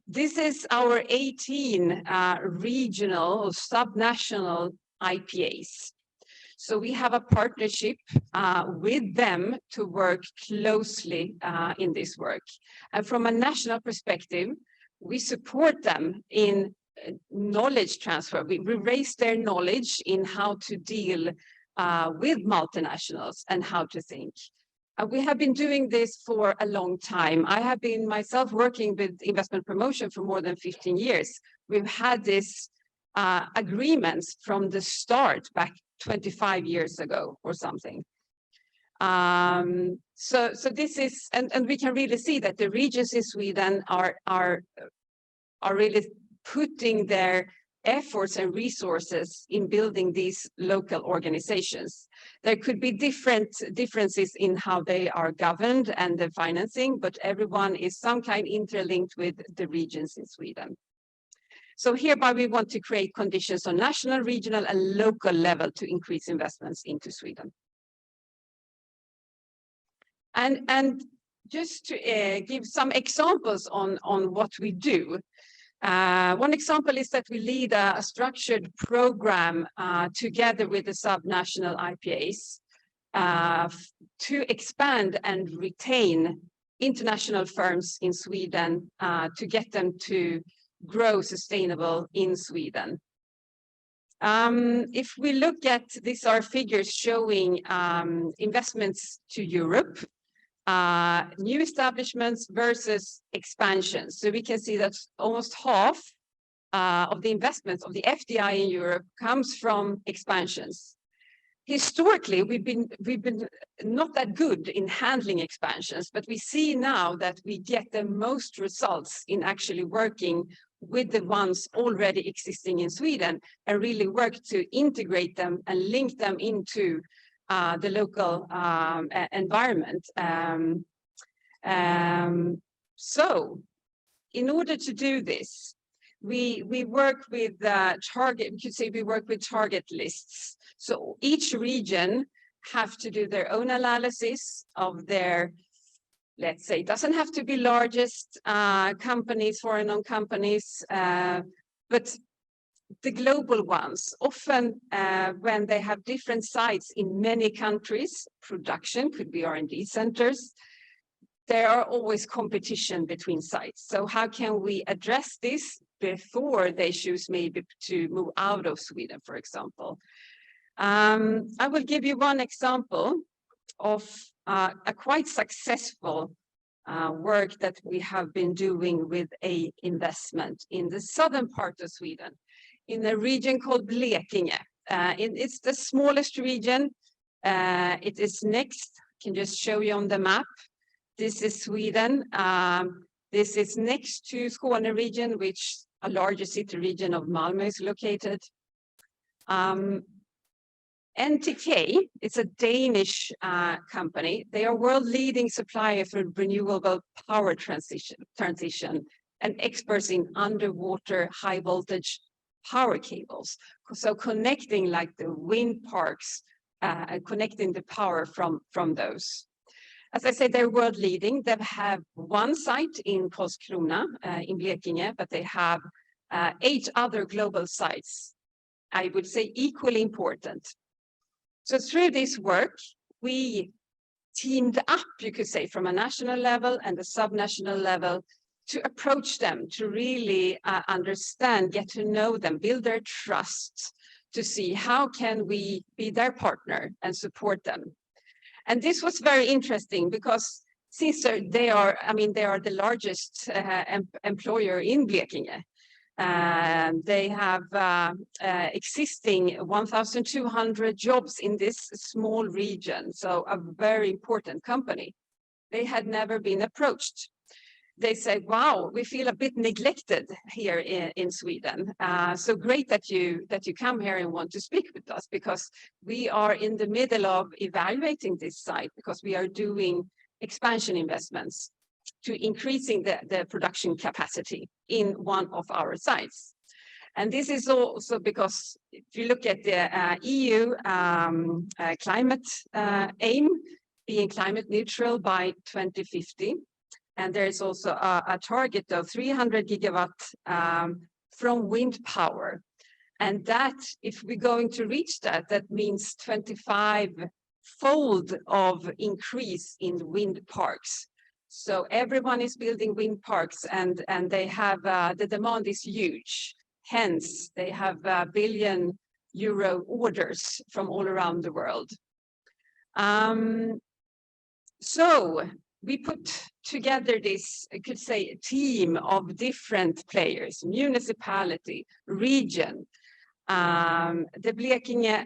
This is our 18 regional or subnational IPAs. So we have a partnership with them to work closely in this work. And from a national perspective, we support them in knowledge transfer. We raise their knowledge in how to deal with multinationals and how to think. We have been doing this for a long time. I have been myself working with investment promotion for more than 15 years. We've had this agreements from the start back 25 years ago or something. So this is, and we can really see that the regions in Sweden are really putting their efforts and resources in building these local organizations. There could be differences in how they are governed and the financing, but everyone is some kind interlinked with the regions in Sweden. So hereby we want to create conditions on national, regional, and local level to increase investments into Sweden. And just to give some examples on what we do. One example is that we lead a structured program together with the subnational IPAs to expand and retain international firms in Sweden to get them to grow sustainable in Sweden. If we look at these are figures showing investments to Europe, new establishments versus expansions. So we can see that almost half of the investments of the FDI in Europe comes from expansions. Historically, we've been not that good in handling expansions, but we see now that we get the most results in actually working with the ones already existing in Sweden and really work to integrate them and link them into the local environment. So in order to do this, we work with we work with target lists. So each region have to do their own analysis of their, let's say, it doesn't have to be largest companies, foreign-owned companies, but the global ones, often when they have different sites in many countries, production could be R&D centers, there are always competition between sites. So how can we address this before they choose maybe to move out of Sweden, for example? I will give you one example of a quite successful work that we have been doing with an investment in the southern part of Sweden, in a region called Blekinge. It's the smallest region. It is next, I can just show you on the map. This is Sweden. This is next to Skåne region, which a larger city region of Malmö is located. NTK, it's a Danish company. They are world leading supplier for renewable power transition and experts in underwater high voltage power cables. So connecting like the wind parks and connecting the power from those. As I said, they're world leading. They have one site in Karlskrona in Blekinge, but they have 8 other global sites, I would say equally important. So through this work, we teamed up, you could say, from a national level and a subnational level to approach them, to really understand, get to know them, build their trust, to see how can we be their partner and support them. And this was very interesting because since they are the largest employer in Blekinge. They have existing 1,200 jobs in this small region, so a very important company. They had never been approached. they say, wow, we feel a bit neglected here in Sweden. So great that you come here and want to speak with us, because we are in the middle of evaluating this site, because we are doing expansion investments to increasing the production capacity in one of our sites. And this is also because if you look at the EU climate aim, being climate neutral by 2050, and there is also a target of 300 gigawatt from wind power. And that, if we're going to reach that, that means 25-fold of increase in wind parks. So everyone is building wind parks, and they have, the demand is huge. Hence, they have billion euro orders from all around the world. So we put together this, I could say, a team of different players: municipality, region, the Blekinge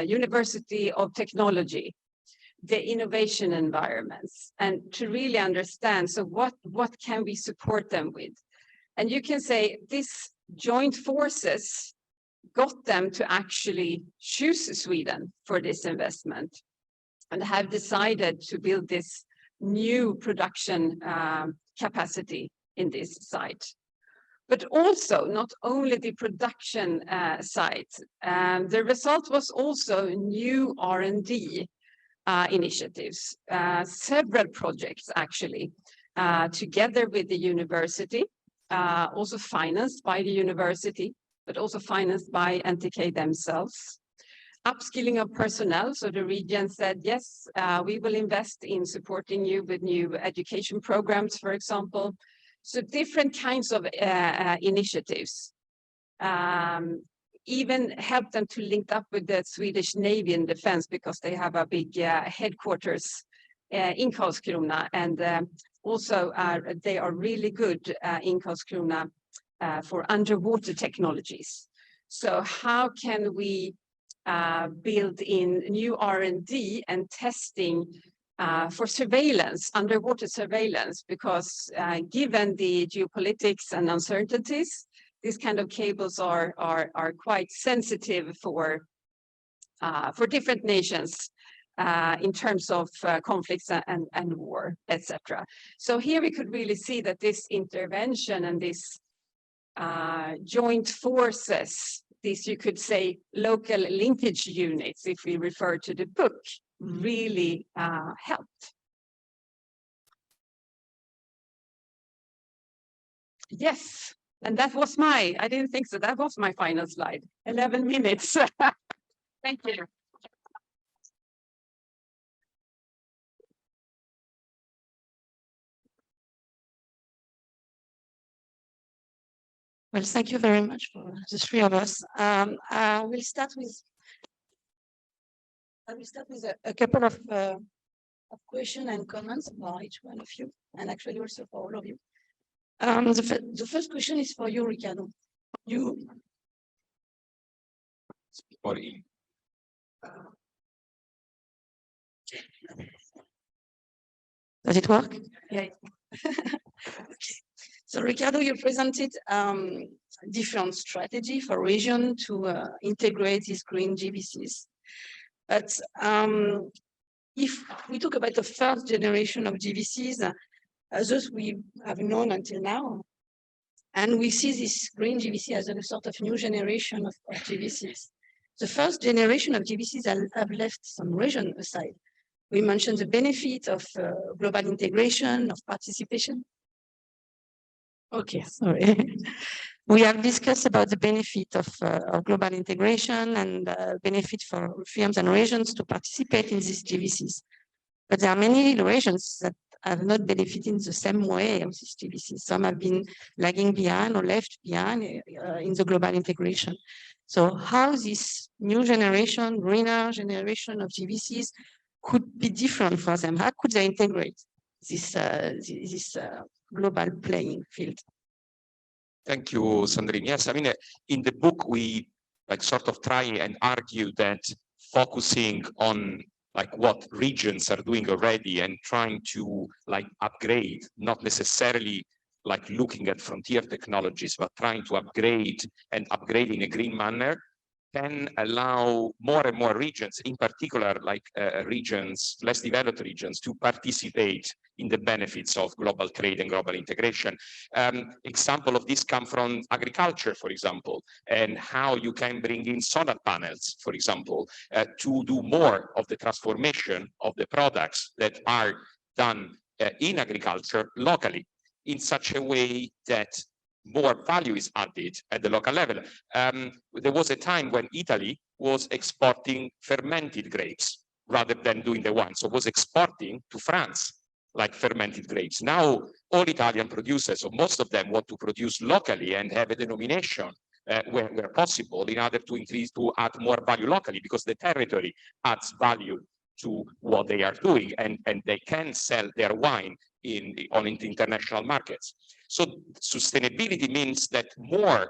University of Technology, the innovation environments, and to really understand, so what can we support them with? And you can say this joint forces got them to actually choose Sweden for this investment, and have decided to build this new production capacity in this site. But also, not only the production site, the result was also new R&D initiatives, several projects actually, together with the university, also financed by the university, but also financed by NTK themselves. Upskilling of personnel, so the region said, yes, we will invest in supporting you with new education programs, for example. So different kinds of initiatives. Even help them to link up with the Swedish Navy and Defense, because they have a big headquarters in Karlskrona, and also they are really good in Karlskrona for underwater technologies. So how can we build in new R&D and testing for surveillance, underwater surveillance, because given the geopolitics and uncertainties, these kind of cables are quite sensitive for different nations in terms of conflicts and war, etc. So here we could really see that this intervention and this joint forces, these, you could say, local linkage units, if we refer to the book, really helped. Yes, and that was I didn't think so, that was my final slide, 11 minutes. Thank you. Well, thank you very much for the three of us. I will start with a couple of questions and comments about each one of you, and actually also for all of you. The first question is for you, Riccardo. Does it work? Yeah. Okay. So, Riccardo, you presented different strategy for region to integrate these green GVCs. But if we talk about the first generation of GVCs, those we have known until now, and we see this green GVC as a sort of new generation of GVCs. The first generation of GVCs have left some region aside. We mentioned the benefit of global integration, of participation. Okay, sorry. We have discussed about the benefit of global integration and benefit for firms and regions to participate in these GVCs. But there are many regions that have not benefited in the same way of these GVCs. Some have been lagging behind or left behind in the global integration. So how this new generation, greener generation of GVCs could be different for them? How could they integrate this global playing field? Thank you, Sandrine. Yes, I mean, in the book, we sort of try and argue that focusing on like what regions are doing already and trying to like upgrade, not necessarily like looking at frontier technologies, but trying to upgrade and upgrade in a green manner, can allow more and more regions, in particular like regions, less developed regions, to participate in the benefits of global trade and global integration. Example of this come from agriculture, for example, and how you can bring in solar panels, for example, to do more of the transformation of the products that are done in agriculture locally in such a way that more value is added at the local level. There was a time when Italy was exporting fermented grapes rather than doing the wine. So was exporting to France like fermented grapes. Now all Italian producers, or most of them, want to produce locally and have a denomination where possible in order to increase, to add more value locally, because the territory adds value to what they are doing, and they can sell their wine on international markets. So sustainability means that more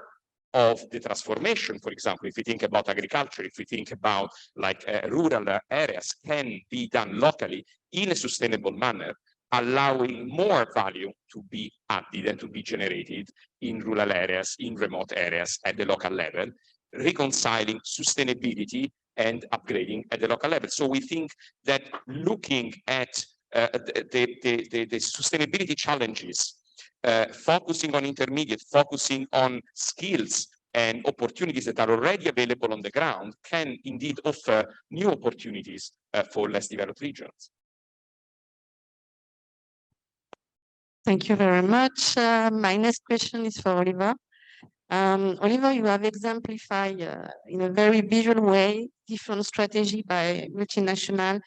of the transformation, for example, if we think about agriculture, if we think about like rural areas, can be done locally in a sustainable manner, allowing more value to be added and to be generated in rural areas, in remote areas at the local level, reconciling sustainability and upgrading at the local level. So we think that looking at the sustainability challenges, focusing on intermediate, focusing on skills and opportunities that are already available on the ground, can indeed offer new opportunities for less developed regions. Thank you very much. My next question is for Oliver. Oliver, you have exemplified in a very visual way different strategy by multinational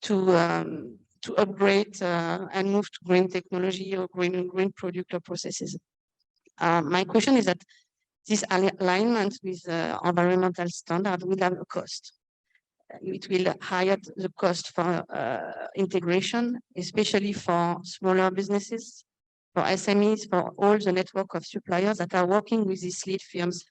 to upgrade and move to green technology or green product or processes. My question is that this alignment with environmental standard will have a cost. It will higher the cost for integration, especially for smaller businesses, for SMEs, for all the network of suppliers that are working with these lead firms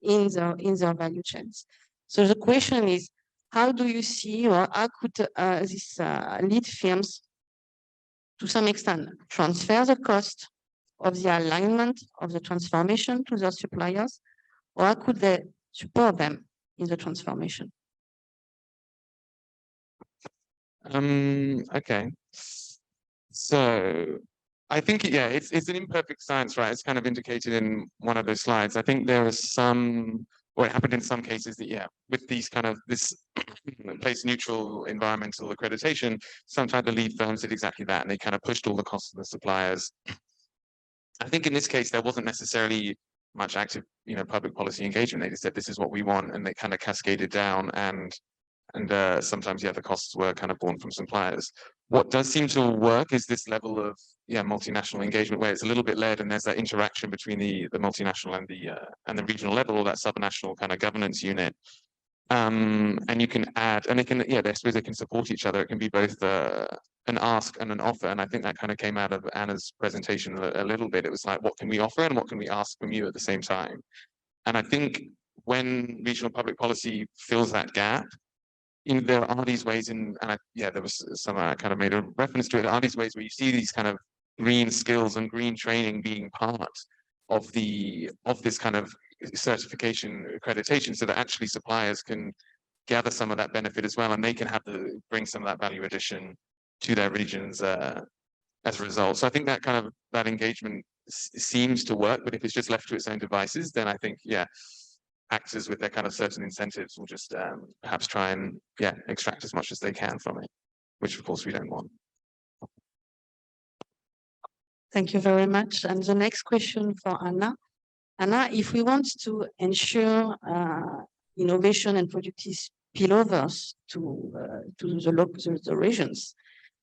in their value chains. So the question is, how do you see, or how could these lead firms, to some extent, transfer the cost of the alignment of the transformation to their suppliers, or how could they support them in the transformation? Okay, so I think, yeah, it's an imperfect science, right? It's kind of indicated in one of those slides. I think there are some, or it happened in some cases that, yeah, with these kind of this place neutral environmental accreditation, sometimes the lead firms did exactly that, and they kind of pushed all the costs of the suppliers. I think in this case, there wasn't necessarily much active, public policy engagement. They just said, this is what we want, and they kind of cascaded down, and sometimes, yeah, the costs were kind of borne from suppliers. What does seem to work is this level of, yeah, multinational engagement, where it's a little bit led, and there's that interaction between the multinational and the regional level, or that subnational kind of governance unit. And you can add, and it can, yeah, I suppose they can support each other. It can be both an ask and an offer, and I think that kind of came out of Anna's presentation a little bit. It was like, what can we offer and what can we ask from you at the same time? And I think when regional public policy fills that gap, there are these ways there was some I kind of made a reference to it. There are these ways where you see these kind of green skills and green training being part of this kind of certification accreditation, so that actually suppliers can gather some of that benefit as well, and they can bring some of that value addition to their regions as a result. So I think that engagement seems to work, but if it's just left to its own devices, then I think, yeah, actors with their kind of certain incentives will just perhaps try and, yeah, extract as much as they can from it, which of course we don't want. Thank you very much. And the next question for Anna. Anna, if we want to ensure innovation and productive spillovers to the regions,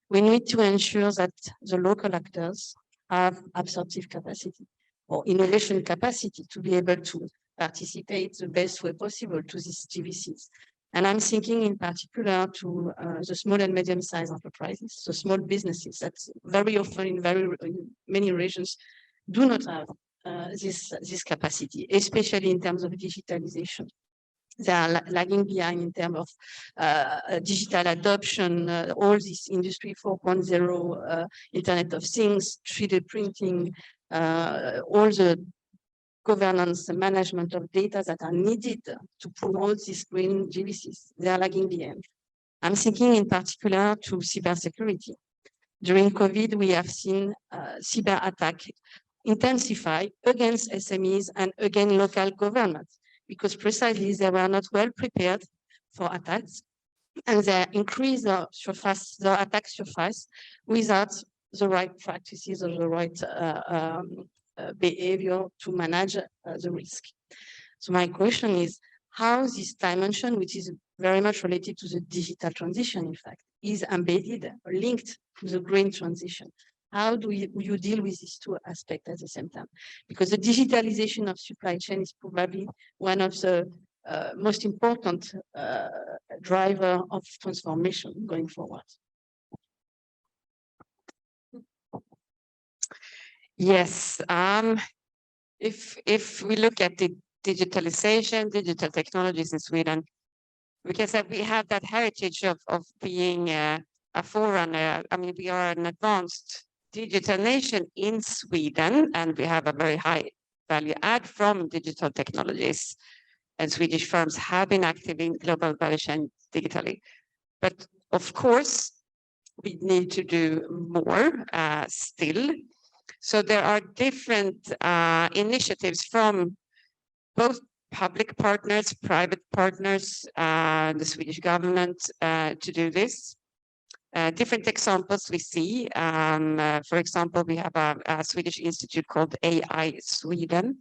we need to ensure that the local actors have absorptive capacity or innovation capacity to be able to participate the best way possible to these GVCs. And I'm thinking in particular to the small and medium-sized enterprises, so small businesses that very often in many regions do not have this capacity, especially in terms of digitalization. They are lagging behind in terms of digital adoption, all this industry 4.0, Internet of Things, 3D printing, all the governance and management of data that are needed to promote these green GVCs. They are lagging behind. I'm thinking in particular to cybersecurity. During COVID, we have seen cyber attack intensify against SMEs and against local governments, because precisely they were not well prepared for attacks, and they increase the attack surface without the right practices or the right behavior to manage the risk. So my question is, how this dimension, which is very much related to the digital transition, in fact, is embedded or linked to the green transition? How do you deal with these two aspects at the same time? Because the digitalization of supply chain is probably one of the most important driver of transformation going forward. Yes, if we look at the digitalization, digital technologies in Sweden, we can say we have that heritage of being a forerunner. I mean, we are an advanced digital nation in Sweden, and we have a very high value add from digital technologies. And Swedish firms have been active in global value chain digitally. But of course, we need to do more still. So there are different initiatives from both public partners, private partners, the Swedish government to do this. Different examples we see. For example, we have a Swedish institute called AI Sweden.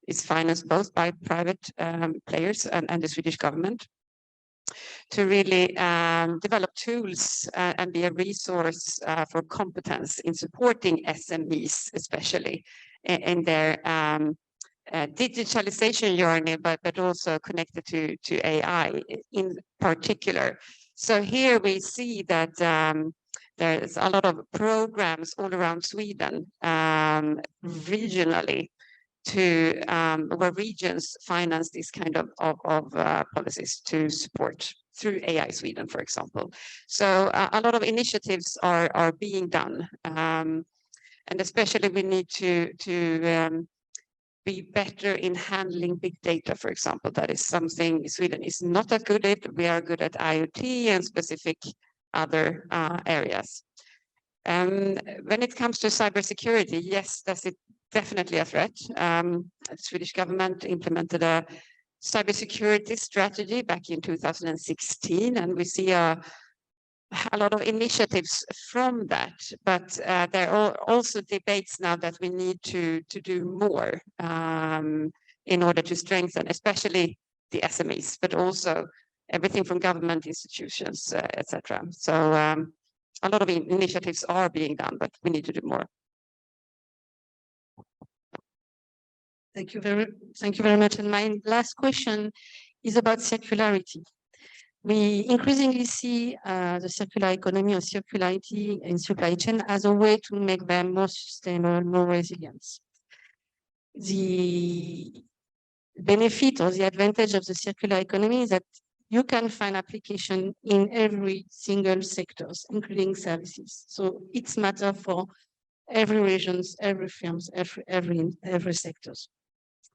It's financed both by private players and the Swedish government to really develop tools and be a resource for competence in supporting SMEs, especially in their digitalization journey, but also connected to AI in particular. So here we see that there's a lot of programs all around Sweden, regionally, to where regions finance these kind of policies to support through AI Sweden, for example. So a lot of initiatives are being done, and especially we need to be better in handling big data, for example. That is something Sweden is not that good at. We are good at IoT and specific other areas. When it comes to cybersecurity, yes, that's definitely a threat. The Swedish government implemented a cybersecurity strategy back in 2016, and we see a lot of initiatives from that. But there are also debates now that we need to do more in order to strengthen, especially the SMEs, but also everything from government institutions, etc. So a lot of initiatives are being done, but we need to do more. Thank you very much. And my last question is about circularity. We increasingly see the circular economy or circularity in supply chain as a way to make them more sustainable, more resilient. The benefit or the advantage of the circular economy is that you can find application in every single sectors, including services. So it's matter for every regions, every firms, every sectors.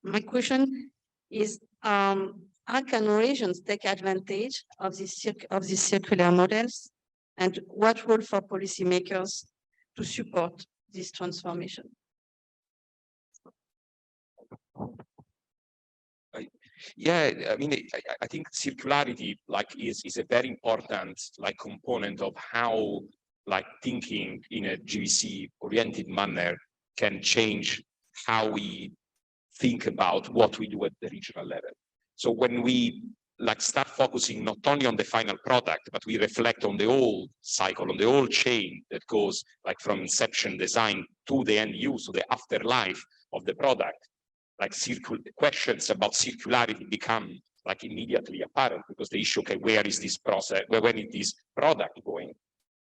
My question is, how can regions take advantage of these circular models, and what role for policymakers to support this transformation? Yeah, I mean, I think circularity is a very important component of how thinking in a GVC oriented manner can change how we think about what we do at the regional level. So when we start focusing not only on the final product, but we reflect on the whole cycle, on the whole chain that goes from inception design to the end use, to the afterlife of the product, questions about circularity become immediately apparent, because the issue, okay, where is this process, when is this product going?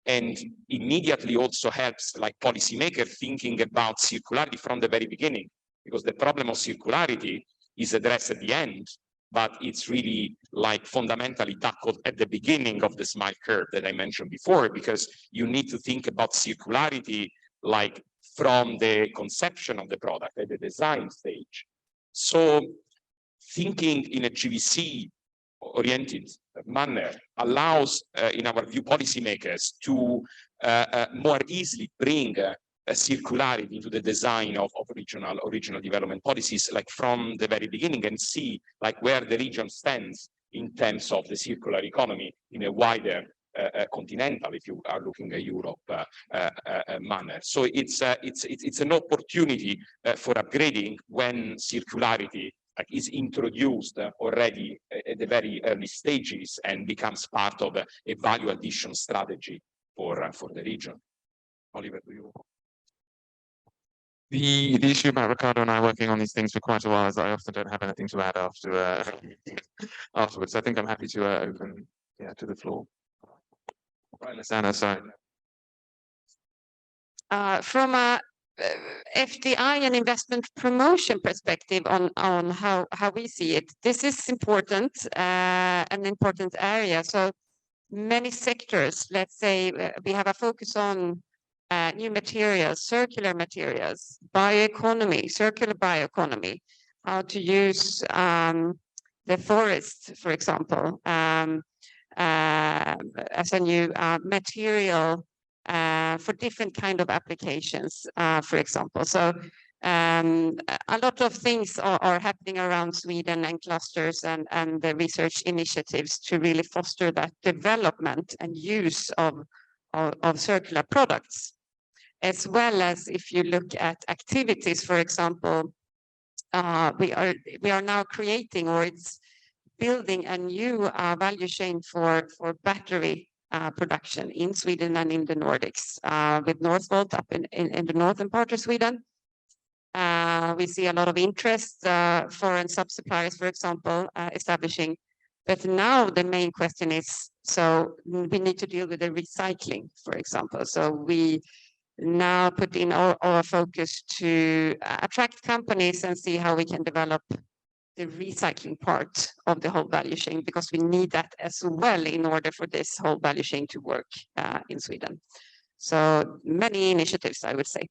And immediately also helps policymaker thinking about circularity from the very beginning, because the problem of circularity is addressed at the end but it's really like fundamentally tackled at the beginning of the smile curve that I mentioned before, because you need to think about circularity like from the conception of the product at the design stage. So thinking in a GVC oriented manner allows, in our view, policymakers to more easily bring circularity into the design of regional development policies, like from the very beginning, and see like where the region stands in terms of the circular economy in a wider continental, if you are looking at Europe manner. So it's an opportunity for upgrading when circularity is introduced already at the very early stages and becomes part of a value addition strategy for the region. Oliver, do you? The issue about Riccardo and I working on these things for quite a while is that I often don't have anything to add after afterwards. I think I'm happy to open to the floor. Right, Lizana, sorry. From a FDI and investment promotion perspective on how we see it, this is important, an important area. So many sectors, let's say we have a focus on new materials, circular materials, bioeconomy, circular bioeconomy, how to use the forest, for example, as a new material for different kind of applications, for example. So a lot of things are happening around Sweden and clusters and the research initiatives to really foster that development and use of circular products. As well as if you look at activities, for example, we are now creating, or it's building a new value chain for battery production in Sweden and in the Nordics, with Northvolt up in the northern part of Sweden. We see a lot of interest, foreign sub-suppliers, for example, establishing. But now the main question is, so we need to deal with the recycling, for example. So we now put in our focus to attract companies and see how we can develop the recycling part of the whole value chain, because we need that as well in order for this whole value chain to work in Sweden. So many initiatives, I would say.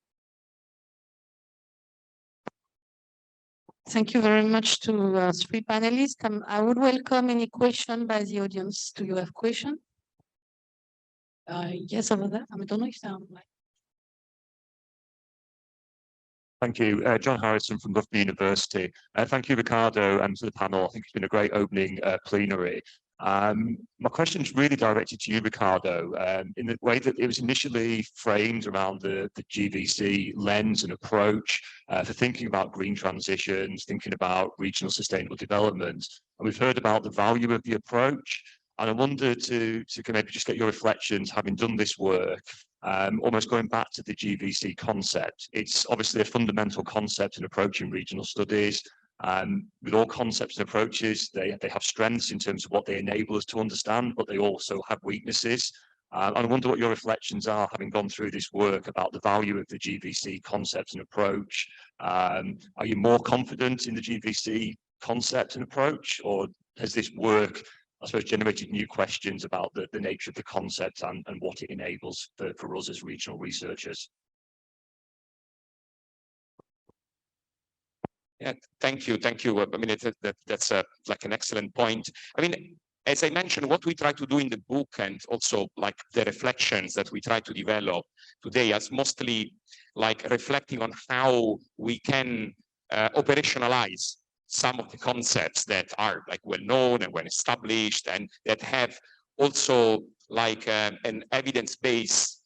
Thank you very much to three panelists. I would welcome any question by the audience. Do you have question? Yes, over there. I don't know if I'm like. Thank you. John Harrison from Loughborough University. Thank you, Riccardo, and to the panel. I think it's been a great opening plenary. My question is really directed to you, Riccardo, in the way that it was initially framed around the GVC lens and approach for thinking about green transitions, thinking about regional sustainable development. And we've heard about the value of the approach. And I wonder to maybe just get your reflections, having done this work, almost going back to the GVC concept. It's obviously a fundamental concept and approach in regional studies. With all concepts and approaches, they have strengths in terms of what they enable us to understand, but they also have weaknesses. And I wonder what your reflections are, having gone through this work, about the value of the GVC concept and approach. Are you more confident in the GVC concept and approach, or has this work, I suppose, generated new questions about the nature of the concept and what it enables for us as regional researchers? Yeah, thank you. I mean, that's like an excellent point. I mean, as I mentioned, what we try to do in the book, and also like the reflections that we try to develop today, is mostly like reflecting on how we can operationalize some of the concepts that are like well known and well established, and that have also like an evidence-based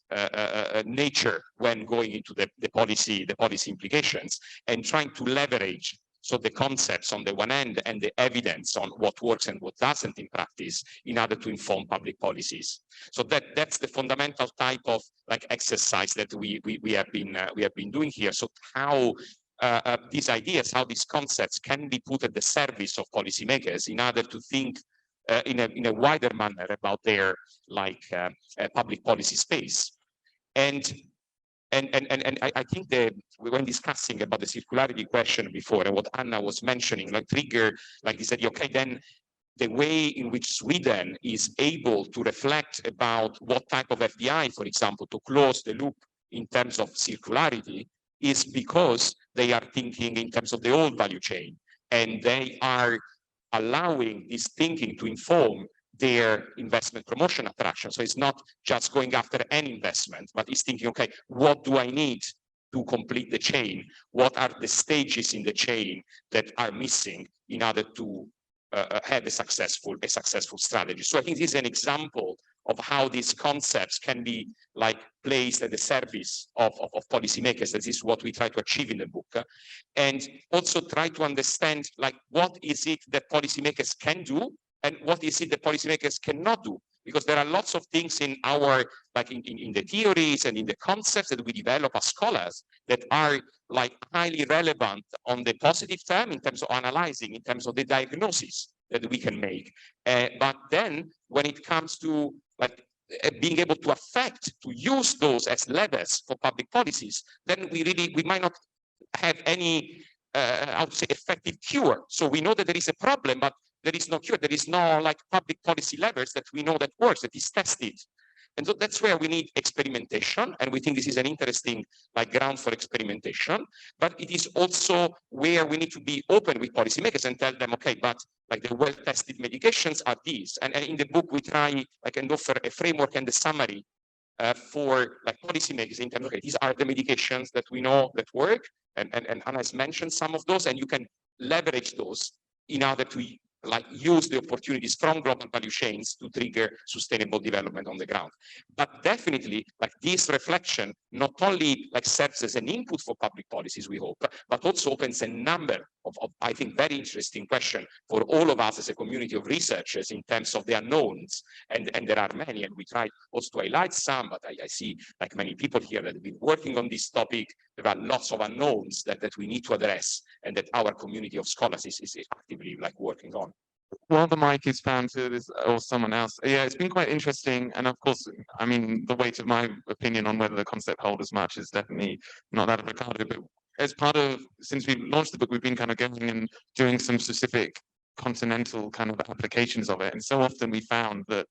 nature when going into the policy implications, and trying to leverage so the concepts on the one end and the evidence on what works and what doesn't in practice in order to inform public policies. So that's the fundamental type of like exercise that we have been doing here. So how these ideas, how these concepts can be put at the service of policymakers in order to think in a wider manner about their like public policy space. And And I think that when discussing about the circularity question before and what Anna was mentioning, like trigger, like he said, okay, then the way in which Sweden is able to reflect about what type of FDI, for example, to close the loop in terms of circularity is because they are thinking in terms of the whole value chain, and they are allowing this thinking to inform their investment promotion attraction. So it's not just going after any investment, but it's thinking, okay, what do I need to complete the chain? What are the stages in the chain that are missing in order to have a successful strategy? So I think this is an example of how these concepts can be like placed at the service of policymakers. That is what we try to achieve in the book, and also try to understand like what is it that policymakers can do and what is it that policymakers cannot do, because there are lots of things in our like in the theories and in the concepts that we develop as scholars that are like highly relevant on the positive term in terms of analyzing, in terms of the diagnosis that we can make. But then when it comes to like being able to affect, to use those as levers for public policies, then we might not have any, I would say, effective cure. So we know that there is a problem, but there is no cure. There is no like public policy levers that we know that works, that is tested. And so that's where we need experimentation, and we think this is an interesting like ground for experimentation. But it is also where we need to be open with policymakers and tell them, okay, but like the well-tested medications are these. And in the book we try like and offer a framework and a summary for like policymakers in terms of, okay, these are the medications that we know that work, and Anna has mentioned some of those, and you can leverage those in order to like use the opportunities from global value chains to trigger sustainable development on the ground. But definitely, like this reflection not only like serves as an input for public policies, we hope, but also opens a number of I think, very interesting questions for all of us as a community of researchers in terms of the unknowns. And there are many, and we try also to highlight some, but I see like many people here that have been working on this topic. There are lots of unknowns that we need to address, and that our community of scholars is actively like working on. While the mic is found to this or someone else, yeah, it's been quite interesting. And of course, I mean, the weight of my opinion on whether the concept holds as much is definitely not that of Riccardo. But as part of, since we launched the book, we've been kind of going and doing some specific continental kind of applications of it. And so often we found that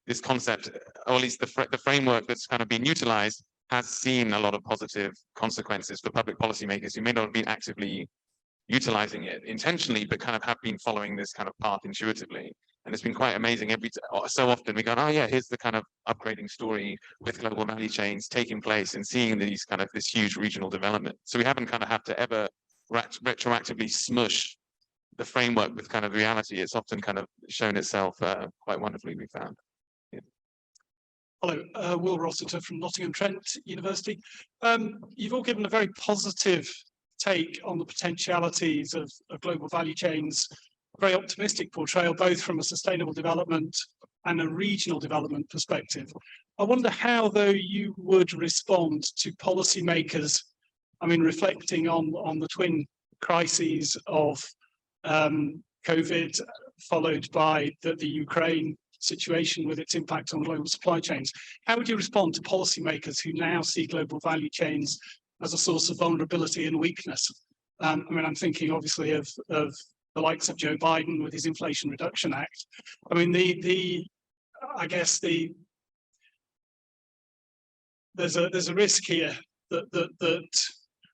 this concept, or at least the framework that's kind of been utilized, has seen a lot of positive consequences for public policymakers who may not have been actively utilizing it intentionally, but kind of have been following this kind of path intuitively. And it's been quite amazing. So often we go, oh yeah, here's the kind of upgrading story with global value chains taking place and seeing these kind of this huge regional development. So we haven't kind of had to ever retroactively smush the framework with kind of reality. It's often kind of shown itself quite wonderfully, we found. Yeah. Hello, Will Rossiter from Nottingham Trent University. You've all given a very positive take on the potentialities of global value chains, a very optimistic portrayal, both from a sustainable development and a regional development perspective. I wonder how, though, you would respond to policymakers, I mean, reflecting on the twin crises of COVID, followed by the Ukraine situation with its impact on global supply chains. How would you respond to policymakers who now see global value chains as a source of vulnerability and weakness? I mean, I'm thinking obviously of the likes of Joe Biden with his Inflation Reduction Act. I mean, I guess there's a risk here that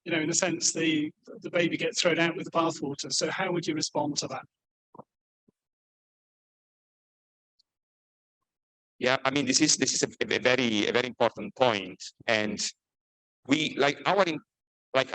you know, in a sense, the baby gets thrown out with the bathwater. So how would you respond to that? Yeah, I mean, this is a very important point, and we like our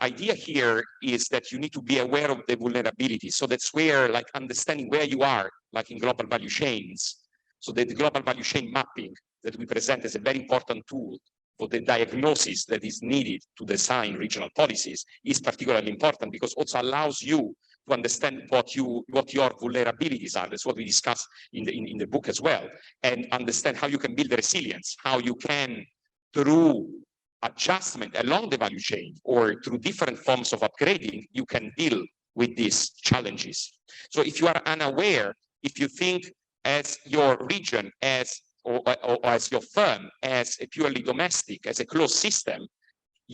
idea here is that you need to be aware of the vulnerability. So that's where like understanding where you are like in global value chains. So the global value chain mapping that we present as a very important tool for the diagnosis that is needed to design regional policies is particularly important, because also allows you to understand what your vulnerabilities are. That's what we discuss in the book as well, and understand how you can build the resilience, how you can, through adjustment along the value chain or through different forms of upgrading, you can deal with these challenges. So if you are unaware, if you think as your region or as your firm as a purely domestic, as a closed system,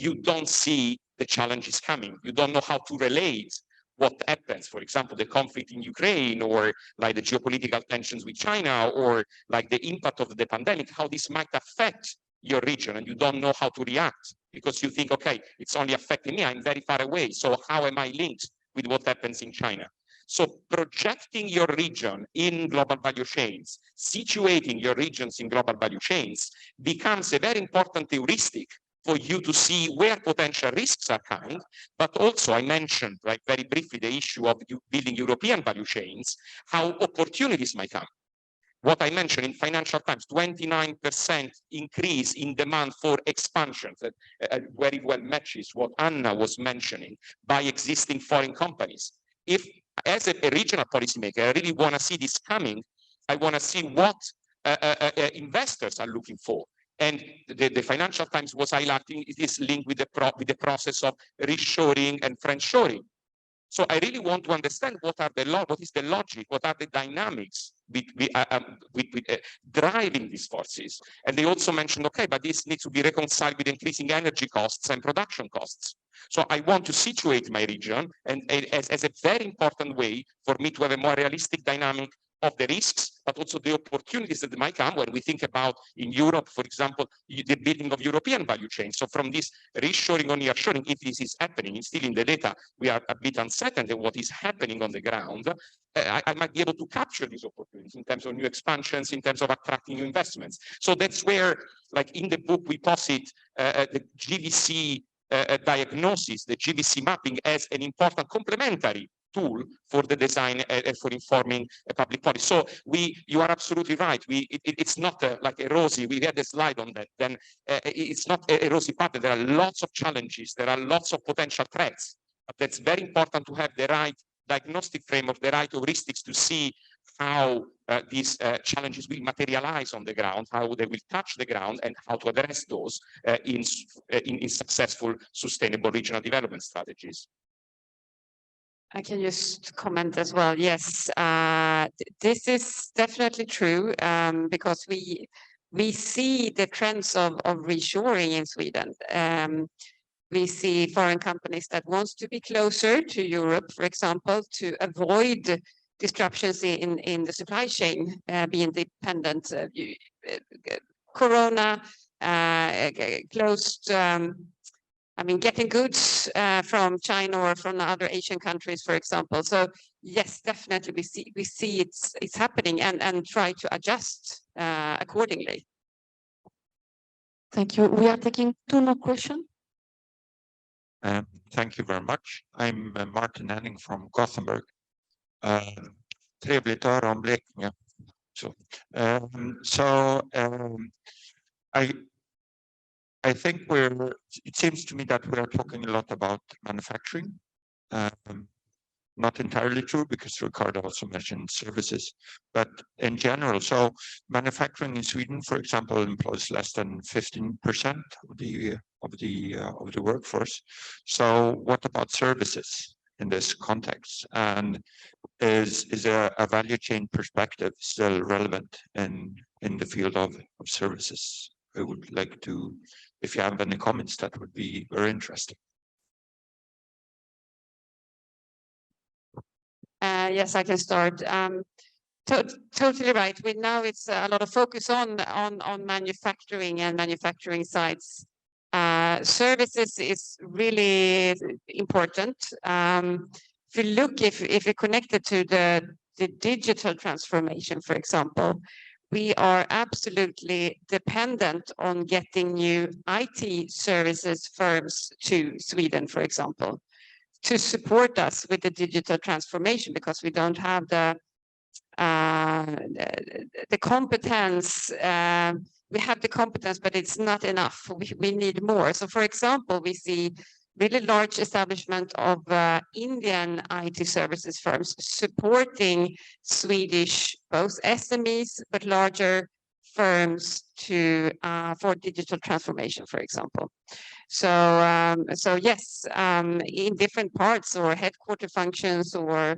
you don't see the challenges coming. You don't know how to relate what happens, for example, the conflict in Ukraine, or like the geopolitical tensions with China, or like the impact of the pandemic, how this might affect your region, and you don't know how to react because you think, okay, it's only affecting me, I'm very far away, so how am I linked with what happens in China? So projecting your region in global value chains, situating your regions in global value chains becomes a very important heuristic for you to see where potential risks are coming. But also, I mentioned, like very briefly, the issue of building European value chains, how opportunities might come. What I mentioned in Financial Times, 29% increase in demand for expansions, that very well matches what Anna was mentioning, by existing foreign companies. If, as a regional policymaker, I really want to see this coming, I want to see what investors are looking for. And the Financial Times was highlighting this link with the process of reshoring and friendshoring. So I really want to understand what is the logic, what are the dynamics driving these forces. And they also mentioned, okay, but this needs to be reconciled with increasing energy costs and production costs. So I want to situate my region and as a very important way for me to have a more realistic dynamic of the risks, but also the opportunities that might come when we think about, in Europe, for example, the building of European value chains. So from this reshoring or nearshoring, if this is happening, still in the data, we are a bit uncertain of what is happening on the ground. I might be able to capture these opportunities in terms of new expansions, in terms of attracting new investments. So that's where, like in the book, we posit the GVC diagnosis, the GVC mapping, as an important complementary tool for the design and for informing public policy. So you are absolutely right. It's not like a rosy. We had a slide on that. Then it's not a rosy pattern. There are lots of challenges. There are lots of potential threats. But that's very important to have the right diagnostic framework, the right heuristics to see how these challenges will materialize on the ground, how they will touch the ground, and how to address those in successful, sustainable regional development strategies. I can just comment as well. Yes, this is definitely true because we see the trends of reshoring in Sweden. We see foreign companies that wants to be closer to Europe, for example, to avoid disruptions in the supply chain, being dependent. Corona closed. I mean, getting goods from China or from other Asian countries, for example. So yes, definitely we see it's happening and try to adjust accordingly. Thank you. We are taking 2 more questions. Thank you very much. I'm Martin Henning from Gothenburg. Trevligt att höra om Blekinge. I think it seems to me that we are talking a lot about manufacturing. Not entirely true, because Riccardo also mentioned services, but in general. So manufacturing in Sweden, for example, employs less than 15% of the workforce. So what about services in this context? And is a value chain perspective still relevant in the field of services? I would like to, if you have any comments, that would be very interesting. Yes, I can start. Totally right. Now it's a lot of focus on manufacturing and manufacturing sites. Services is really important. If you look, if you're connected to the digital transformation, for example, we are absolutely dependent on getting new IT services firms to Sweden, for example, to support us with the digital transformation, because we don't have the competence. We have the competence, but it's not enough. We need more. So, for example, we see really large establishment of Indian IT services firms supporting Swedish, both SMEs, but larger firms for digital transformation, for example. So yes, in different parts or headquarter functions or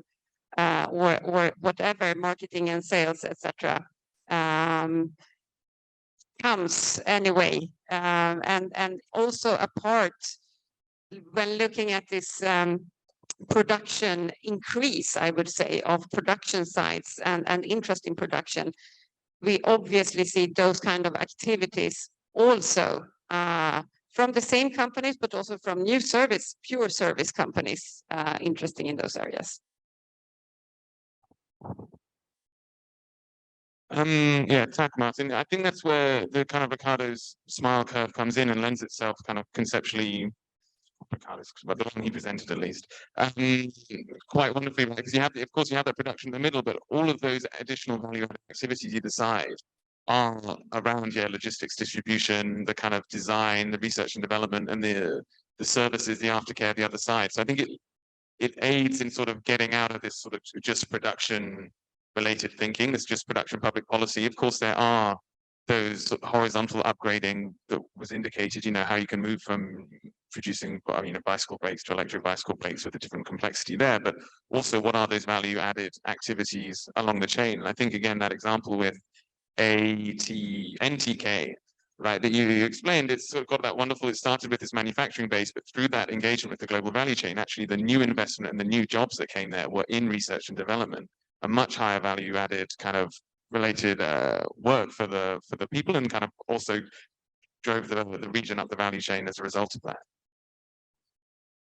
whatever, marketing and sales, etc. Comes anyway and also a part when looking at this production increase, I would say, of production sites and interest in production, we obviously see those kind of activities also from the same companies, but also from new service, pure service companies interesting in those areas. Yeah, tack, Martin. I think that's where the kind of Riccardo's smile curve comes in and lends itself kind of conceptually, Riccardo's, but the one he presented at least, quite wonderfully, because you have, of course, you have that production in the middle, but all of those additional value-added activities either side are around, yeah, logistics, distribution, the kind of design, the research and development, and the services, the aftercare, the other side. So I think it aids in sort of getting out of this sort of just production related thinking. It's just production public policy. Of course, there are those horizontal upgrading that was indicated, you know, how you can move from producing, you know, bicycle brakes to electric bicycle brakes with a different complexity there, but also what are those value added activities along the chain? And I think, again, that example with NTK, right, that you explained, it's sort of got that wonderful, it started with this manufacturing base, but through that engagement with the global value chain, actually the new investment and the new jobs that came there were in research and development, a much higher value added kind of related work for the people, and kind of also drove the region up the value chain as a result of that.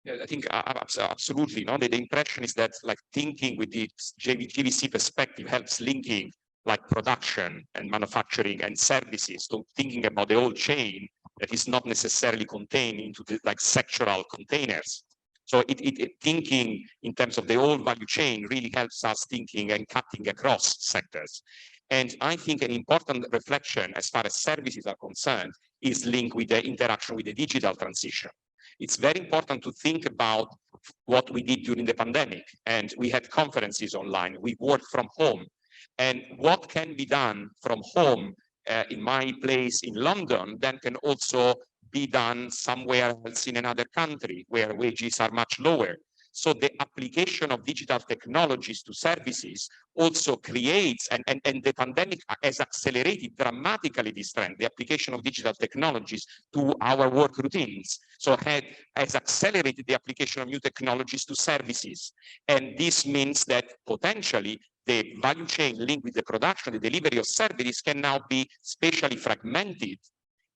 Yeah, I think absolutely. No, the impression is that like thinking with the GVC perspective helps linking like production and manufacturing and services to thinking about the whole chain that is not necessarily contained into the like sectoral containers. So thinking in terms of the whole value chain really helps us thinking and cutting across sectors. And I think an important reflection as far as services are concerned is linked with the interaction with the digital transition. It's very important to think about what we did during the pandemic, and we had conferences online, we worked from home, and what can be done from home in my place in London then can also be done somewhere else in another country where wages are much lower. So the application of digital technologies to services also creates, and the pandemic has accelerated dramatically this trend, the application of digital technologies to our work routines. So has accelerated the application of new technologies to services. And this means that potentially the value chain linked with the production, the delivery of services can now be spatially fragmented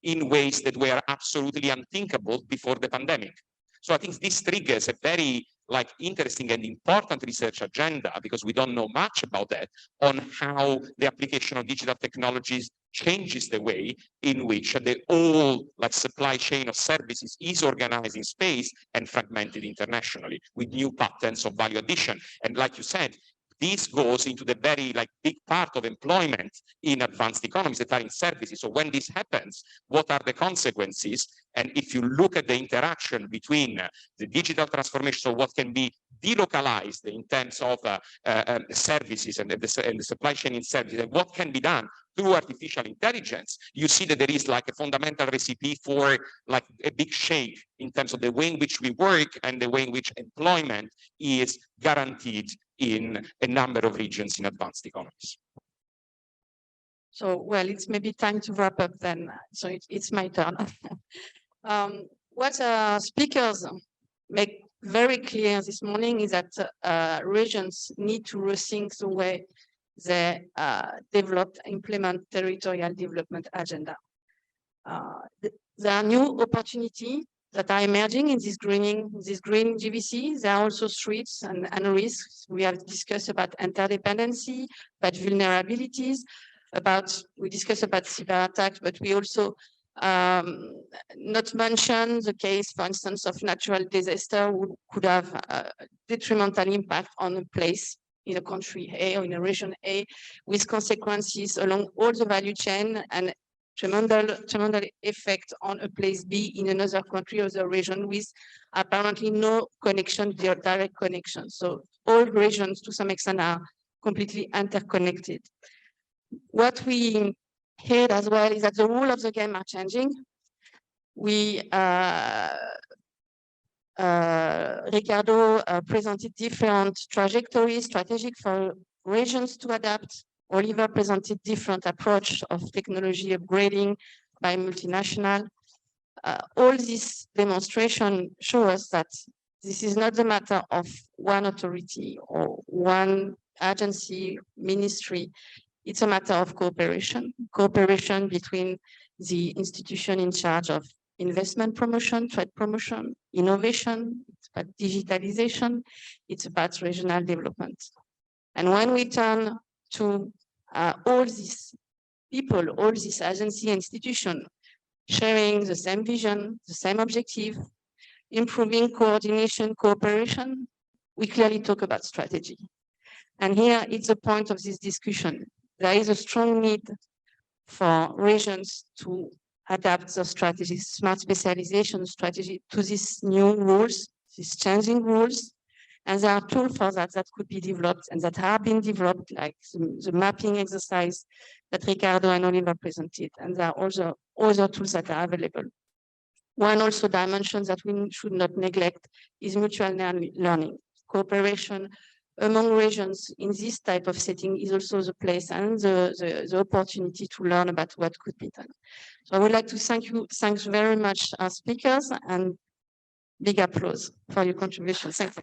in ways that were absolutely unthinkable before the pandemic. So I think this triggers a very like interesting and important research agenda, because we don't know much about that, on how the application of digital technologies changes the way in which the whole like supply chain of services is organized in space and fragmented internationally with new patterns of value addition. And like you said, this goes into the very like big part of employment in advanced economies that are in services. So when this happens, what are the consequences? And if you look at the interaction between the digital transformation, so what can be delocalized in terms of services and the supply chain in services, and what can be done through artificial intelligence, you see that there is like a fundamental recipe for like a big shake in terms of the way in which we work and the way in which employment is guaranteed in a number of regions in advanced economies. So, well, it's maybe time to wrap up then. So it's my turn. What speakers make very clear this morning is that regions need to rethink the way they develop, implement territorial development agenda. There are new opportunities that are emerging in this green GVC. There are also threats and risks. We have discussed about interdependency, about vulnerabilities, we discussed about cyber attacks, but we also not mention the case, for instance, of natural disaster could have a detrimental impact on a place in a country A or in a region A, with consequences along all the value chain and tremendous effect on a place B in another country or the region with apparently no connection, direct connection. So all regions to some extent are completely interconnected. What we heard as well is that the rules of the game are changing. Riccardo presented different trajectories, strategic for regions to adapt. Oliver presented different approach of technology upgrading by multinational. all this demonstration show us that this is not the matter of one authority or one agency, ministry. It's a matter of cooperation between the institution in charge of investment promotion, trade promotion, innovation, it's about digitalization, it's about regional development. And when we turn to all these people, all these agency institutions sharing the same vision, the same objective, improving coordination, cooperation, we clearly talk about strategy. And here it's the point of this discussion. There is a strong need for regions to adapt their strategies, smart specialization strategy to these new rules, these changing rules. And there are tools for that that could be developed and that have been developed, like the mapping exercise that Riccardo and Oliver presented. And there are also other tools that are available. One also dimension that we should not neglect is mutual learning. Cooperation among regions in this type of setting is also the place and the opportunity to learn about what could be done. So I would like to thank very much our speakers, and big applause for your contribution. Thank you.